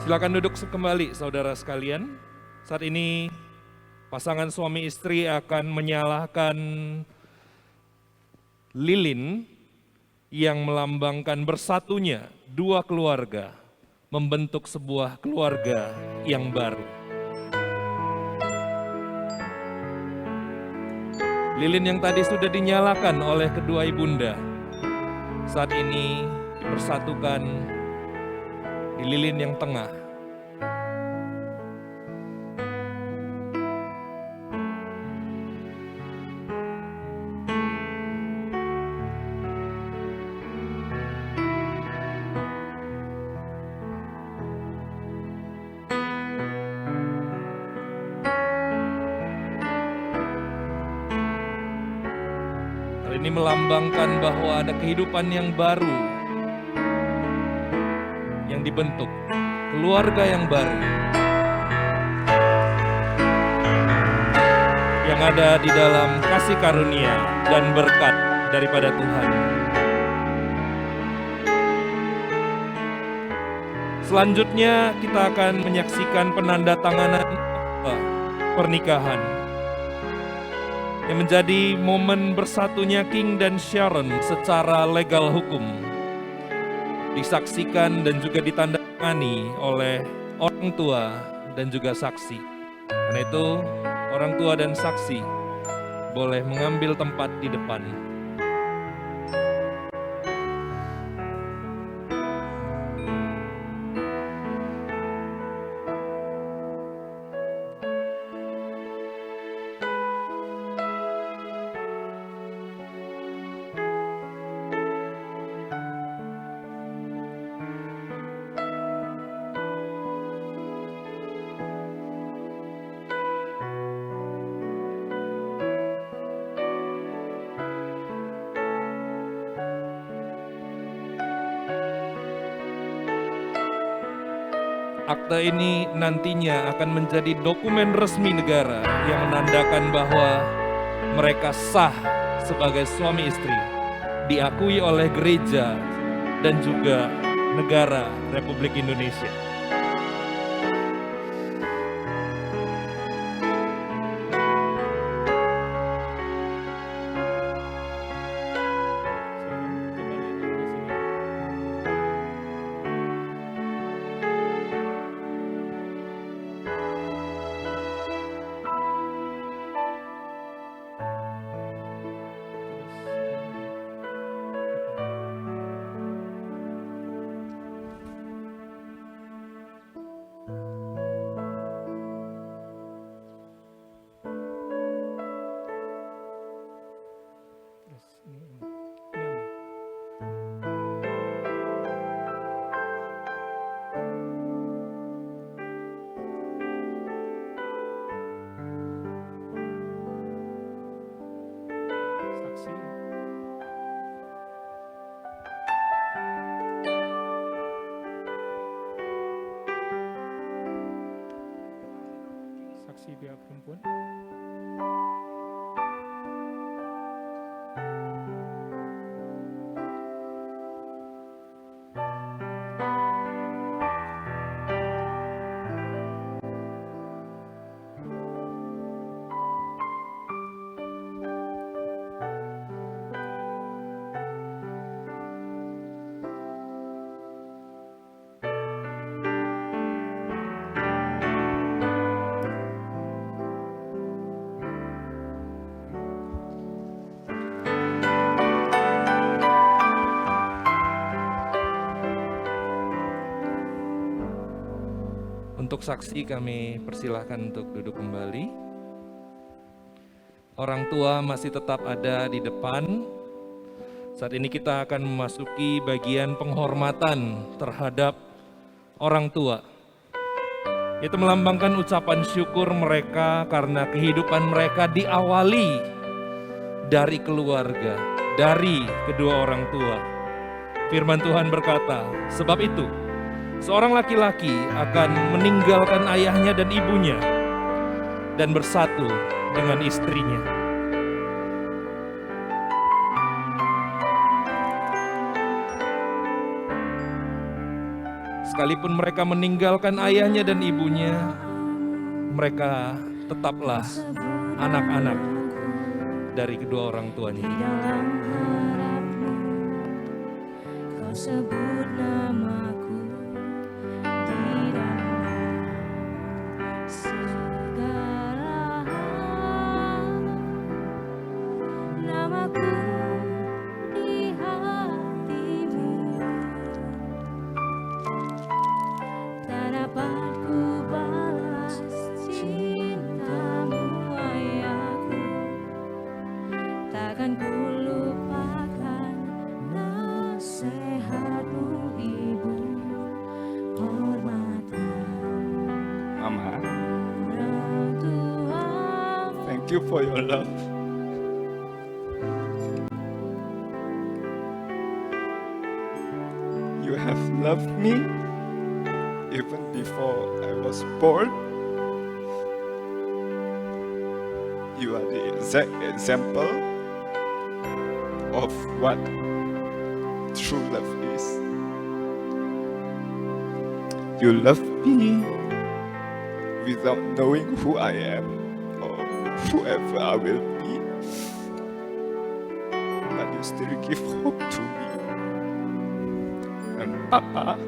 Silakan duduk kembali saudara sekalian. Saat ini pasangan suami istri akan menyalakan lilin yang melambangkan bersatunya dua keluarga membentuk sebuah keluarga yang baru. Lilin yang tadi sudah dinyalakan oleh kedua ibunda saat ini dipersatukan di lilin yang tengah. Ini melambangkan bahwa ada kehidupan yang baru yang dibentuk, keluarga yang baru yang ada di dalam kasih karunia dan berkat daripada Tuhan. Selanjutnya kita akan menyaksikan penandatanganan pernikahan yang menjadi momen bersatunya King dan Sharon secara legal hukum, disaksikan dan juga ditandatangani oleh orang tua dan juga saksi. Karena itu orang tua dan saksi boleh mengambil tempat di depan. Akta ini nantinya akan menjadi dokumen resmi negara yang menandakan bahwa mereka sah sebagai suami istri, diakui oleh gereja dan juga negara Republik Indonesia. Saksi pihak perempuan. Untuk saksi kami persilahkan untuk duduk kembali. Orang tua masih tetap ada di depan. Saat ini kita akan memasuki bagian penghormatan terhadap orang tua. Itu melambangkan ucapan syukur mereka karena kehidupan mereka diawali dari keluarga, dari kedua orang tua. Firman Tuhan berkata, sebab itu seorang laki-laki akan meninggalkan ayahnya dan ibunya dan bersatu dengan istrinya. Sekalipun mereka meninggalkan ayahnya dan ibunya, mereka tetaplah anak-anak dari kedua orang tuanya. Kau sebut namaku di dalam segala hal, namaku di hatimu, tak dapat ku balas cintamu ayahku, takkan ku lupakan nasihatmu ibu, hormati Mama, orang tuamu. thank you for your love. You have loved me even before I was born. You are the exact example of what true love is. You love me without knowing who I am or whoever I will be, but you still give hope to me. And Papa,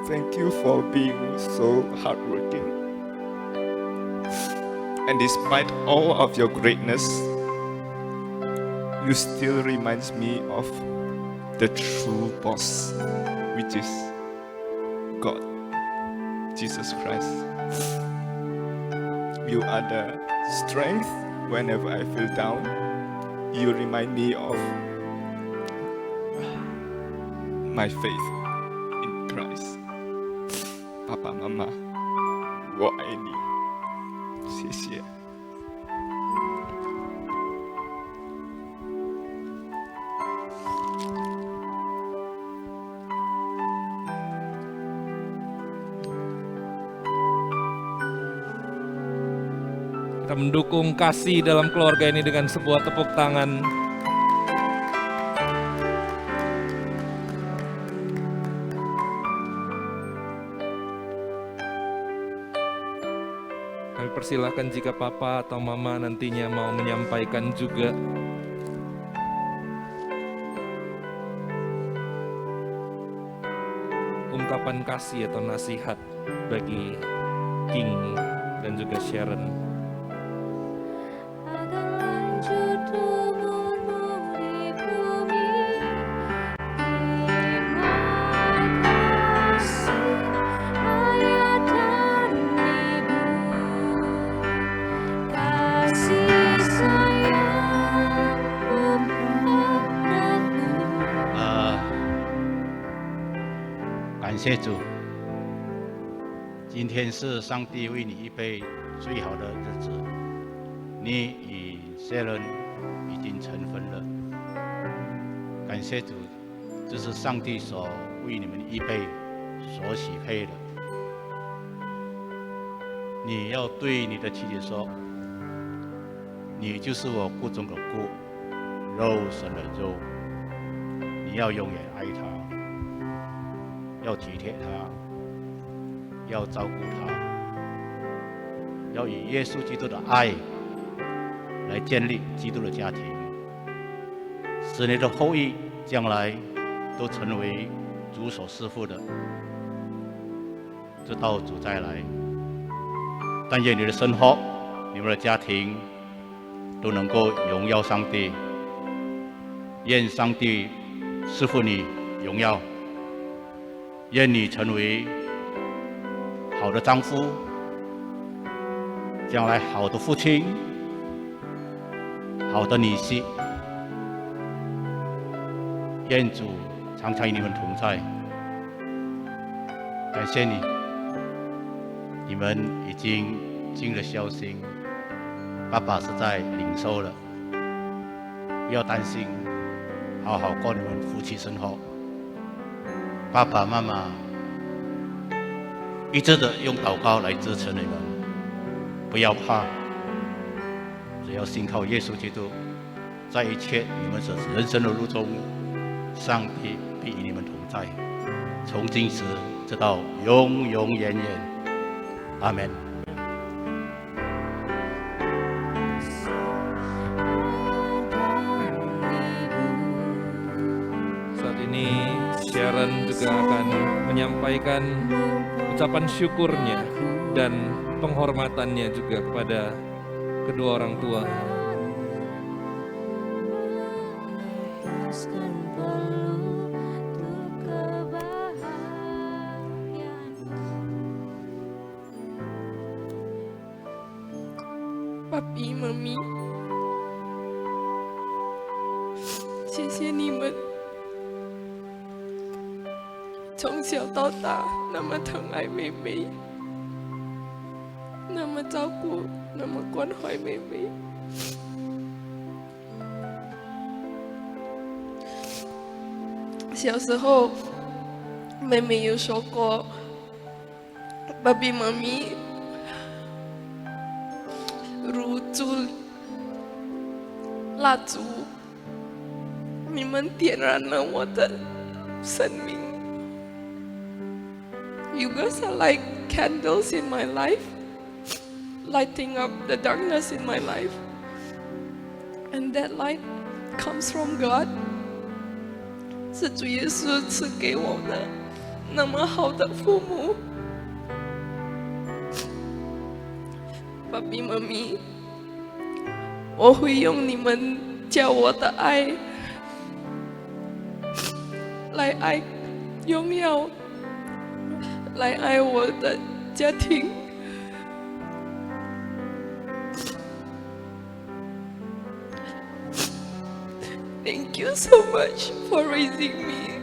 thank you for being so hardworking. And despite all of your greatness, you still reminds me of the true boss, which is God, Jesus Christ. You are the strength whenever I feel down. You remind me of my faith in Christ. Papa, Mama, 我爱你，谢谢。Kita mendukung kasih dalam keluarga ini dengan sebuah tepuk tangan. Kami persilahkan jika papa atau mama nantinya mau menyampaikan juga. Ungkapan kasih atau nasihat bagi King dan juga Sharon. akan lanjut umurmu di bumi. Terima kasih ayah dan ibu, kasih sayangmu padaku. 感谢主，今天是上帝为你预备最好的日子，你与Sharon已经成婚了。感谢主，这是上帝所为你们预备、所许配的。你要对你的妻子说：“你就是我骨中的骨，肉身的肉。你要永远爱她。”要体贴他，要照顾他，要以耶稣基督的爱来建立基督的家庭，使你的后裔将来都成为主所赐福的，直到主再来。但愿你的生活、你们的家庭都能够荣耀上帝，愿上帝赐福你荣耀。愿你成为好的丈夫，将来好的父亲，好的女婿。愿主常常与你们同在。感谢你，你们已经尽了孝心，爸爸是在领受了，不要担心，好好过你们夫妻生活。爸爸妈妈一直的用祷告来支持你们，不要怕，只要信靠耶稣基督，在一切你们所人生的路中，上帝必与你们同在，从今时直到永永远远。阿门。 Saat ini Sharon juga akan menyampaikan ucapan syukurnya dan penghormatannya juga kepada kedua orang tua. Teruskan peluh untuk kebahagiaanmu. Papi, Mami，谢谢你们从小到大那么疼爱妹妹，那么照顾，那么关怀妹妹。小时候，妹妹有说过，Papi Mami 如烛蜡烛，你们点燃了我的生命。You guys are like candles in my life, lighting up the darkness in my life. And that light comes from God. 是主耶稣赐给我的那么好的父母。爸比妈咪，我会用你们教我的爱来爱荣耀，来爱我的家庭。Thank you so much for raising me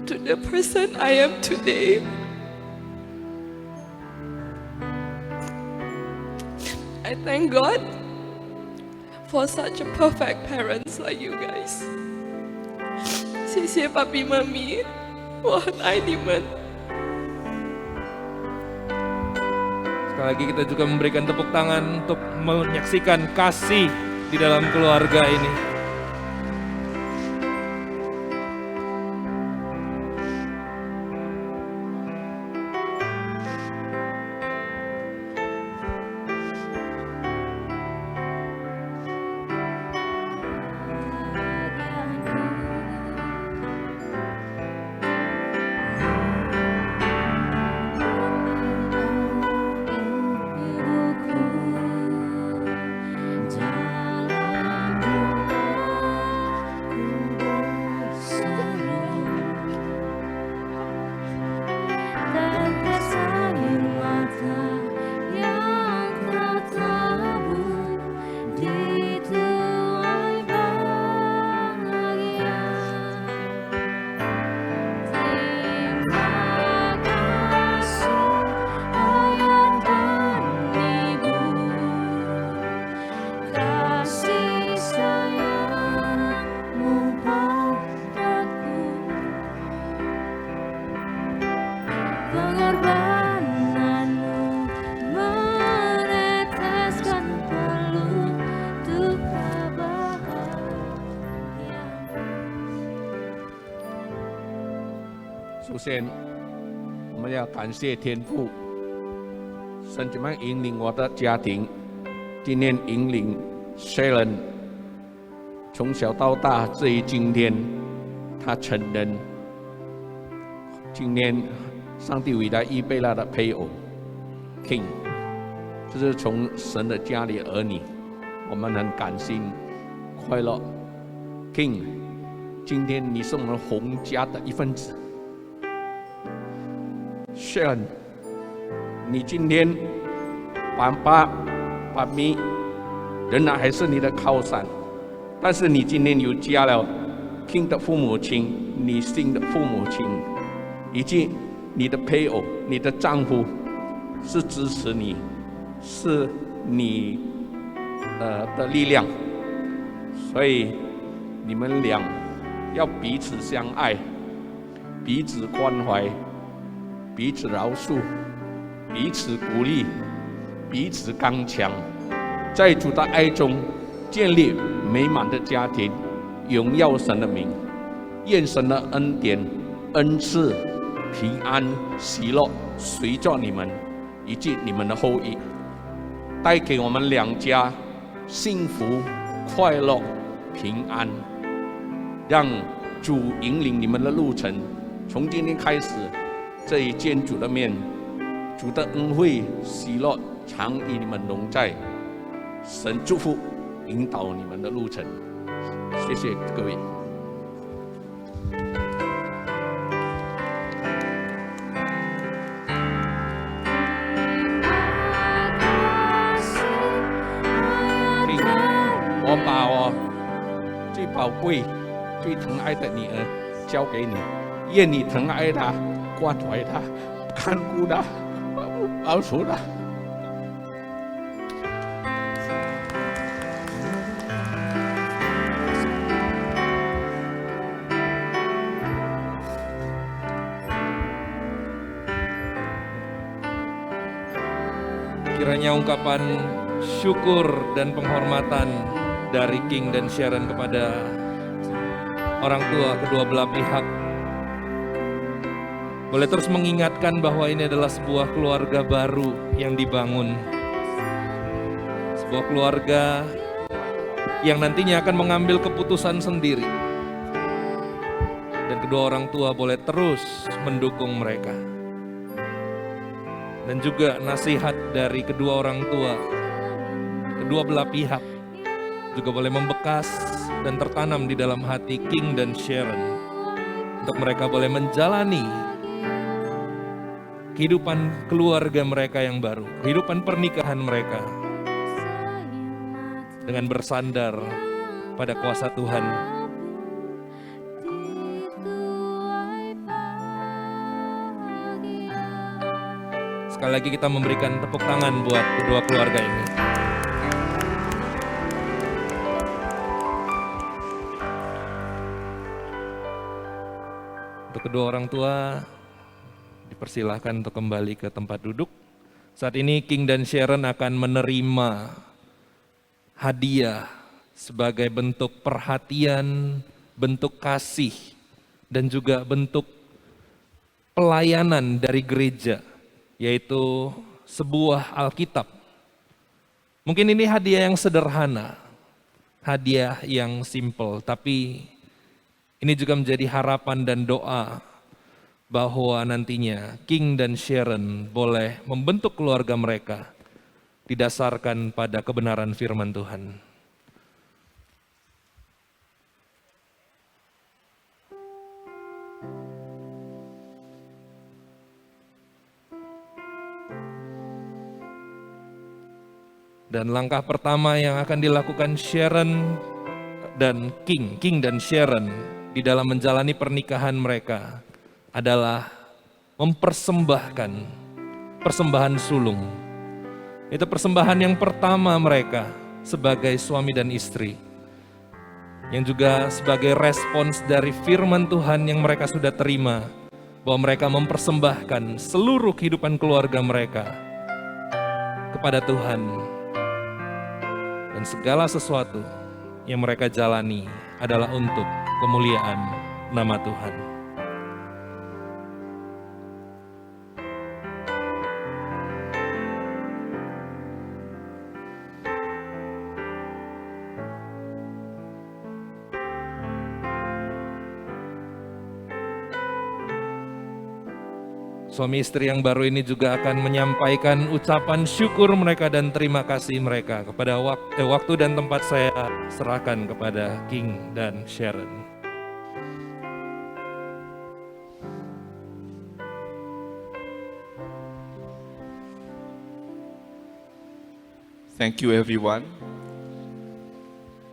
to the person I am today. I thank God for such a perfect parents like you guys. 谢谢爸比妈咪，我很爱你们。Sekali lagi kita juga memberikan tepuk tangan untuk menyaksikan kasih di dalam keluarga ini.首先，我们要感谢天父，神怎么样引领我的家庭，今天引领 Sharon 从小到大，至于今天，他承认，今天上帝为他预备了他的配偶 King， 这是从神的家里儿女，我们很感心快乐 King， 今天你是我们洪家的一份子。Sharon， 你今天爸爸、爸咪仍然还是你的靠山，但是你今天又加了 King 的父母亲、女性的父母亲，以及你的配偶、你的丈夫是支持你，是你的力量，所以你们俩要彼此相爱，彼此关怀。彼此饶恕，彼此鼓励，彼此刚强，在主的爱中建立美满的家庭，荣耀神的名。愿神的恩典、恩赐、平安、喜乐随着你们以及你们的后裔，带给我们两家幸福、快乐、平安。让主引领你们的路程，从今天开始。这一见主的面，主的恩惠、喜乐常与你们同在。神祝福、引导你们的路程。谢谢各位。我把我最宝贵、最疼爱的女儿交给你，愿你疼爱她。关怀他，看顾他，保守他。Kiranya ungkapan syukur dan penghormatan dari King dan Sharon kepada orang tua kedua belah pihak boleh terus mengingatkan bahwa ini adalah sebuah keluarga baru yang dibangun. Sebuah keluarga yang nantinya akan mengambil keputusan sendiri. Dan kedua orang tua boleh terus mendukung mereka. Dan juga nasihat dari kedua orang tua, kedua belah pihak juga boleh membekas dan tertanam di dalam hati King dan Sharon. Untuk mereka boleh menjalani kehidupan keluarga mereka yang baru, kehidupan pernikahan mereka dengan bersandar pada kuasa Tuhan. Sekali lagi kita memberikan tepuk tangan buat kedua keluarga ini. Untuk kedua orang tua, dipersilahkan untuk kembali ke tempat duduk. Saat ini King dan Sharon akan menerima hadiah sebagai bentuk perhatian, bentuk kasih, dan juga bentuk pelayanan dari gereja, yaitu sebuah Alkitab. Mungkin ini hadiah yang sederhana, hadiah yang simple, tapi ini juga menjadi harapan dan doa bahwa nantinya King dan Sharon boleh membentuk keluarga mereka didasarkan pada kebenaran firman Tuhan. Dan langkah pertama yang akan dilakukan Sharon dan King dan Sharon di dalam menjalani pernikahan mereka adalah mempersembahkan persembahan sulung. Itu persembahan yang pertama mereka sebagai suami dan istri, yang juga sebagai respons dari firman Tuhan yang mereka sudah terima, bahwa mereka mempersembahkan seluruh kehidupan keluarga mereka kepada Tuhan, dan segala sesuatu yang mereka jalani adalah untuk kemuliaan nama Tuhan. Suami istri yang baru ini juga akan menyampaikan ucapan syukur mereka dan terima kasih mereka kepada waktu dan tempat saya serahkan kepada King dan Sharon. Thank you, everyone.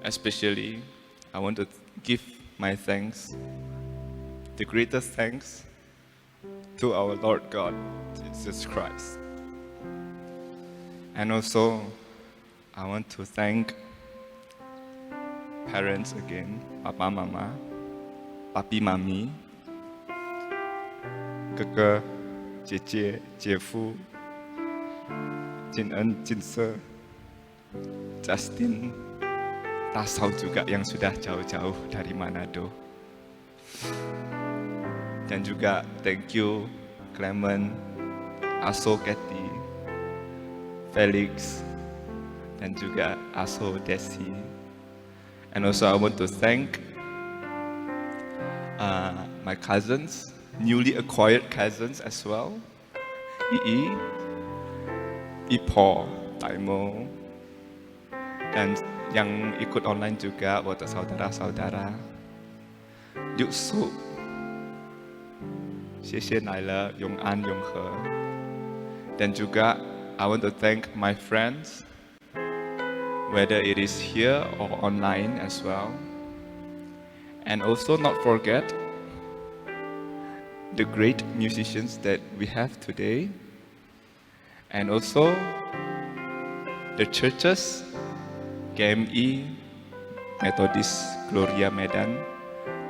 Especially, I want to give my thanks, the greatest thanks, to our Lord God, Jesus Christ. And also, I want to thank parents again, Papa, Mama, Papi, Mami, Keke, Cece, Jefu, Jin En, Jin Se, Justin, Tasau juga yang sudah jauh-jauh dari Manado. Dan juga thank you Clement, Aso Kathy, Felix, dan juga Aso Desi. And also I want to thank my cousins, newly acquired cousins as well, Ii, Ipo, Taimo, dan yang ikut online juga buat saudara-saudara, Yusuf, 谢谢奶了 Yong An, Yong He. Dan juga I want to thank my friends, whether it is here or online as well. And also not forget the great musicians that we have today. And also the churches, GMI, Methodist Gloria Medan,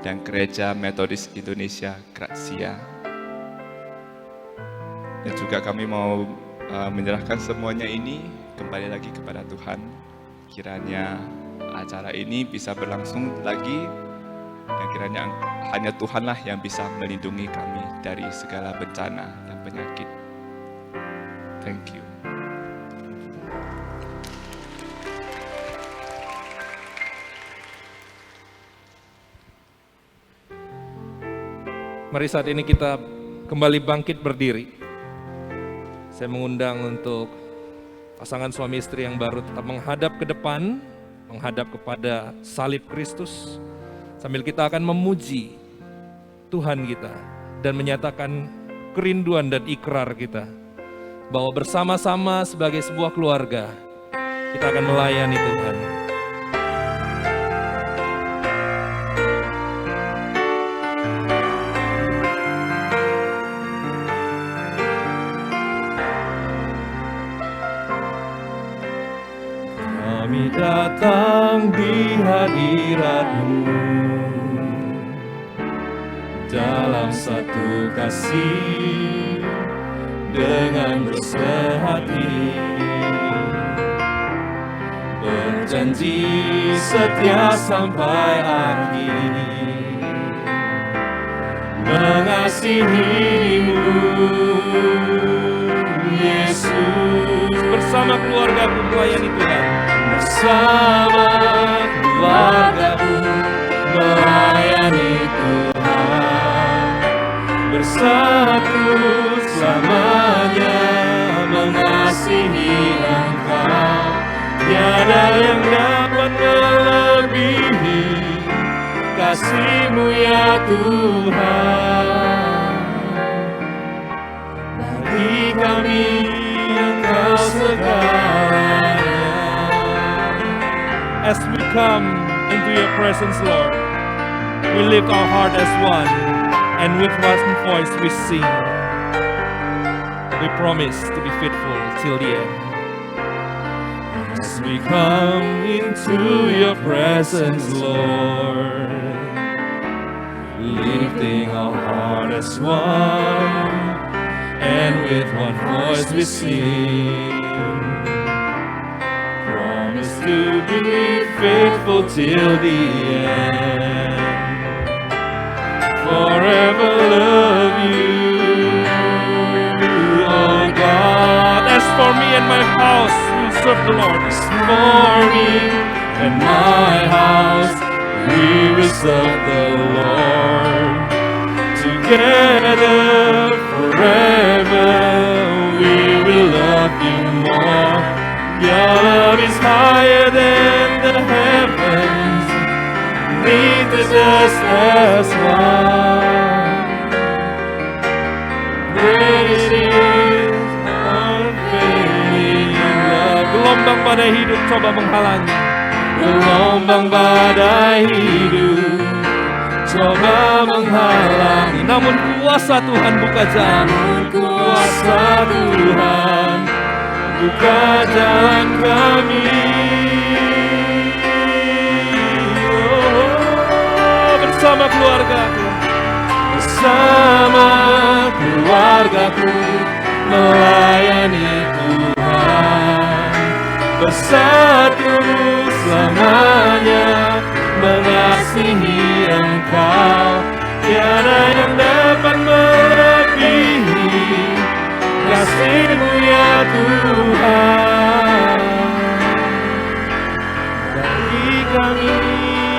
dan Gereja Metodis Indonesia Gracia. Dan juga kami mau menyerahkan semuanya ini kembali lagi kepada Tuhan. Kiranya acara ini bisa berlangsung lagi, dan kiranya hanya Tuhanlah yang bisa melindungi kami dari segala bencana dan penyakit. Thank you. Mari saat ini kita kembali bangkit berdiri. Saya mengundang untuk pasangan suami istri yang baru tetap menghadap ke depan, menghadap kepada salib Kristus, sambil kita akan memuji Tuhan kita dan menyatakan kerinduan dan ikrar kita bahwa bersama-sama sebagai sebuah keluarga kita akan melayani Tuhan. Kami datang di hadirat-Mu dalam satu kasih, dengan bersehati, berjanji setia sampai akhir, mengasihimu Yesus. Bersama keluargaku melayani Tuhan, bersama keluargaku melayani Tuhan, bersatu selamanya mengasihi Engkau. Tiada yang dapat melebihi kasih-Mu ya Tuhan. Bagi kami Engkau segalanya. As we come into your presence, Lord, we lift our heart as one, and with one voice we sing. We promise to be faithful till the end. As we come into your presence, Lord, lifting our heart as one, and with one voice we sing. Promise to be faithful till the end. Forever love you, oh God. As for me and my house, serve the Lord. As for me and my house, we will serve the Lord. Together forever, we will love you more. Your love is higher than the heavens, beneath the dust as one. Great is unfailing love. Gelombang badai hidup coba menghalangi, gelombang badai hidup coba menghalangi, namun kuasa Tuhan buka jalan, kuasa Tuhan buka jalan kami. Oh, bersama keluargaku, bersama keluargaku melayani Tuhan, bersatu selamanya mengasihi Engkau. Tiada yang dapat melebihi kasih-Mu ya Tuhan. Bagi kami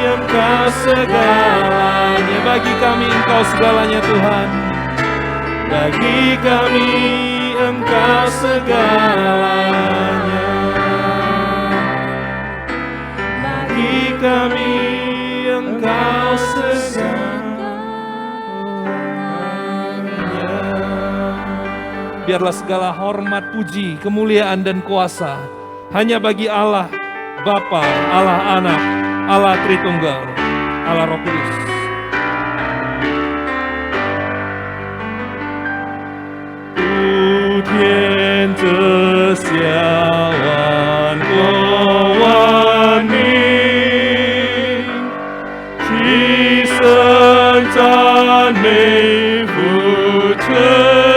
Engkau segalanya, bagi kami Engkau segalanya Tuhan. Bagi kami Engkau segalanya. Bagi kami Engkau segalanya. Biarlah segala hormat, puji, kemuliaan dan kuasa hanya bagi Allah Bapa, Allah Anak, Allah Tritunggal, Allah Roh Kudus. 天这下万国万民，齐声赞美父子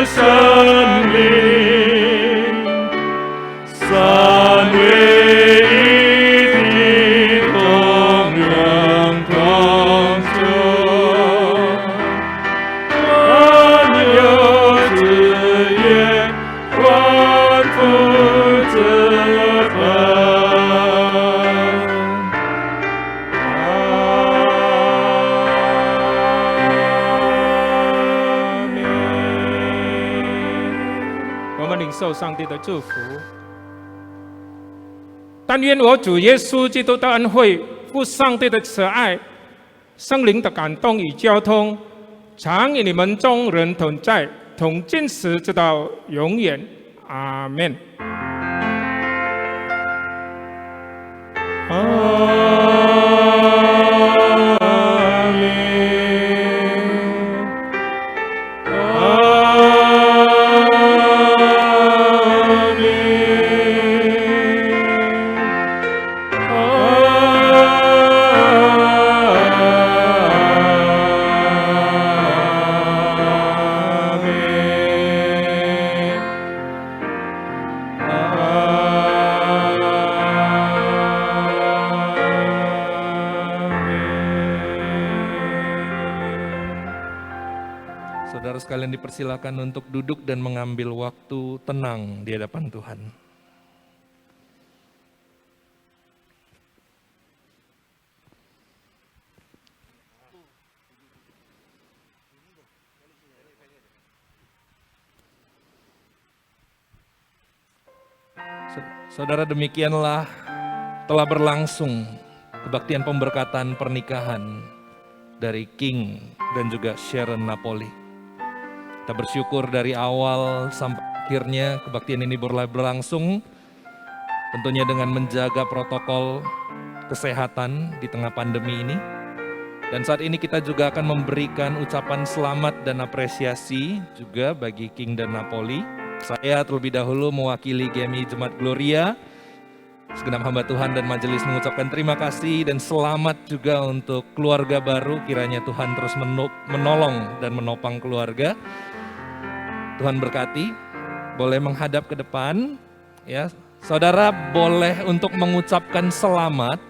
圣灵，三位一体同荣同住，万有之源。万福之本，阿门。我们领受上帝的祝福。但愿我主耶稣基督的恩惠、父上帝的慈爱、圣灵的感动与交通，常与你们众人同在，同进时直到永远。阿门。Saudara sekalian dipersilakan untuk duduk dan mengambil waktu tenang di hadapan Tuhan. Saudara, demikianlah telah berlangsung kebaktian pemberkatan pernikahan dari King dan juga Sharon Napoli. Kita bersyukur dari awal sampai akhirnya kebaktian ini berlangsung, tentunya dengan menjaga protokol kesehatan di tengah pandemi ini. Dan saat ini kita juga akan memberikan ucapan selamat dan apresiasi juga bagi King dan Napoli. Saya terlebih dahulu mewakili GMI Jemaat Gloria, segenap hamba Tuhan dan majelis mengucapkan terima kasih dan selamat juga untuk keluarga baru. Kiranya Tuhan terus menolong dan menopang keluarga. Tuhan berkati. Boleh menghadap ke depan, ya. Saudara boleh untuk mengucapkan selamat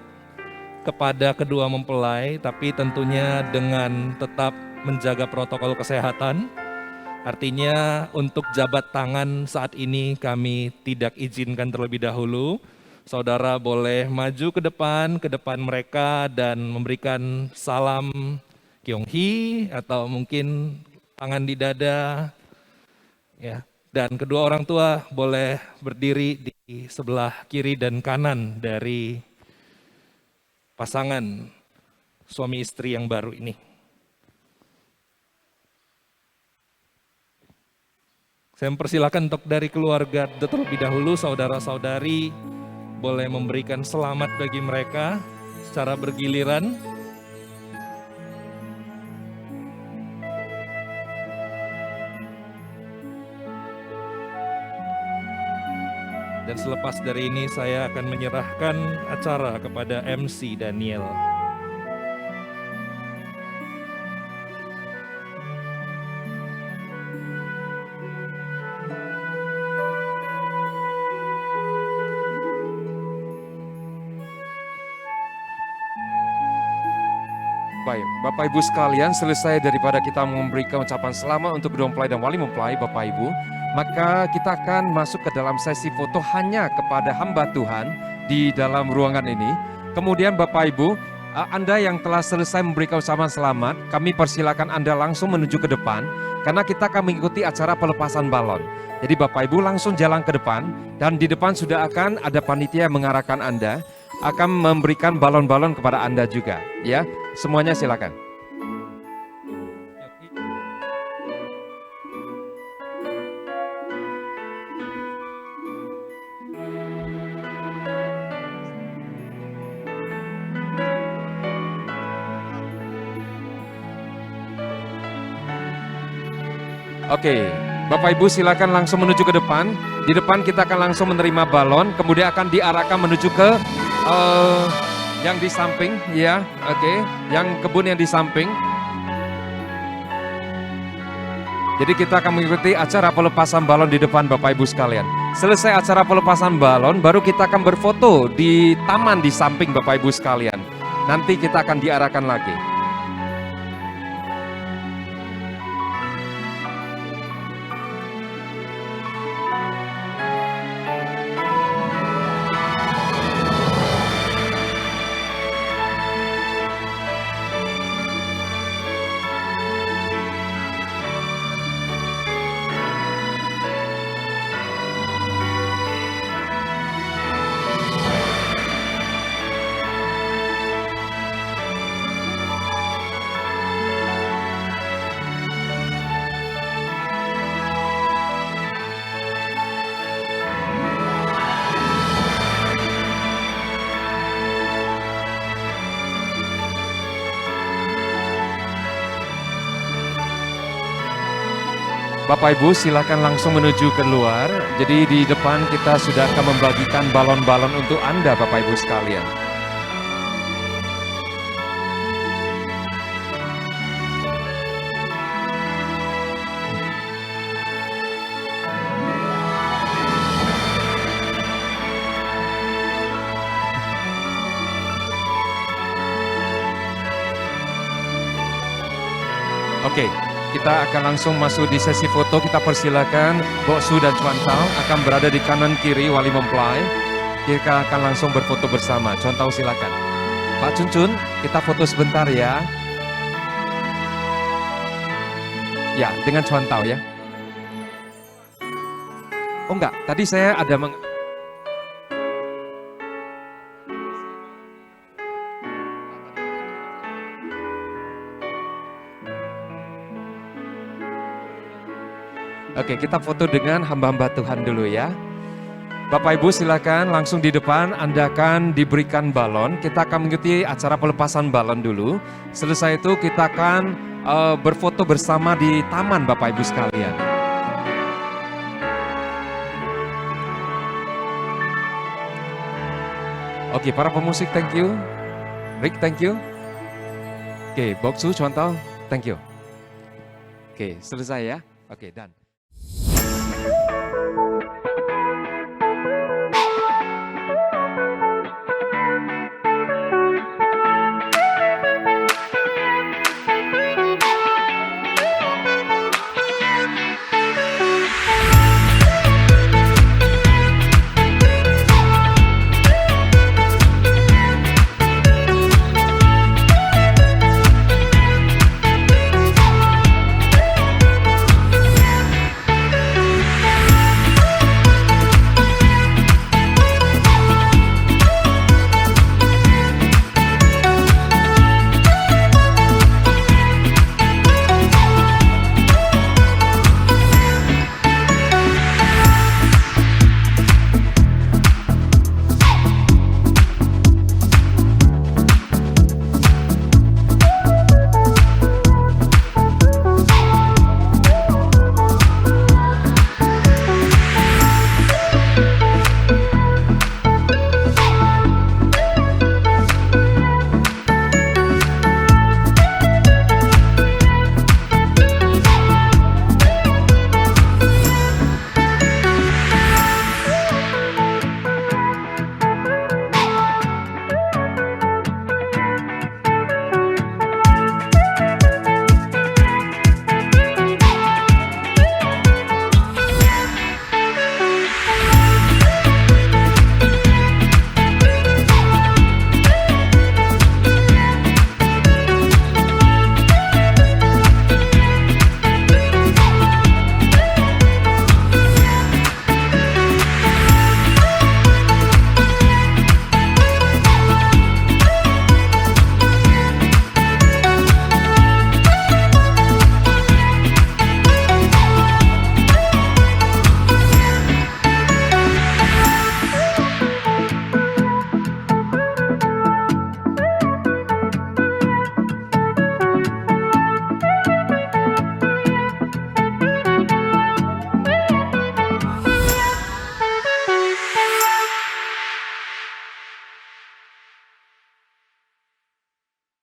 kepada kedua mempelai, tapi tentunya dengan tetap menjaga protokol kesehatan. Artinya untuk jabat tangan saat ini kami tidak izinkan terlebih dahulu. Saudara boleh maju ke depan mereka dan memberikan salam Kyonghi atau mungkin tangan di dada. Ya, dan kedua orang tua boleh berdiri di sebelah kiri dan kanan dari pasangan suami istri yang baru ini. Saya mempersilakan untuk dari keluarga terlebih dahulu, saudara-saudari boleh memberikan selamat bagi mereka secara bergiliran. Dan selepas dari ini saya akan menyerahkan acara kepada MC Daniel. Baik, Bapak Ibu sekalian, selesai daripada kita memberikan ucapan selamat untuk kedua mempelai dan wali mempelai, Bapak Ibu, maka kita akan masuk ke dalam sesi foto hanya kepada hamba Tuhan di dalam ruangan ini. Kemudian Bapak Ibu, Anda yang telah selesai memberikan ucapan selamat, kami persilakan Anda langsung menuju ke depan, karena kita akan mengikuti acara pelepasan balon. Jadi Bapak Ibu langsung jalan ke depan, dan di depan sudah akan ada panitia yang mengarahkan Anda, akan memberikan balon-balon kepada Anda juga. Ya, semuanya silakan. Oke, Bapak Ibu silakan langsung menuju ke depan. Di depan kita akan langsung menerima balon, kemudian akan diarahkan menuju ke yang di samping, ya. Oke, yang kebun yang di samping. Jadi kita akan mengikuti acara pelepasan balon di depan Bapak Ibu sekalian. Selesai acara pelepasan balon, baru kita akan berfoto di taman di samping Bapak Ibu sekalian. Nanti kita akan diarahkan lagi. Bapak Ibu silakan langsung menuju keluar. Jadi di depan kita sudah akan membagikan balon-balon untuk Anda Bapak Ibu sekalian. Oke, kita akan langsung masuk di sesi foto. Kita persilakan Bok Su dan Chuan Tau akan berada di kanan kiri wali mempelai. Kita akan langsung berfoto bersama. Chuan Tau silakan. Pak Chun Chun, kita foto sebentar ya. Ya, dengan Chuan Tau ya. Oh enggak, tadi saya ada Oke, kita foto dengan hamba-hamba Tuhan dulu ya. Bapak Ibu silakan langsung di depan, Anda akan diberikan balon. Kita akan mengikuti acara pelepasan balon dulu. Selesai itu kita akan berfoto bersama di taman Bapak Ibu sekalian. Oke, para pemusik thank you. Rick thank you. Oke, Bok Su, Chuan Tau, thank you. Oke, selesai ya. Oke, done.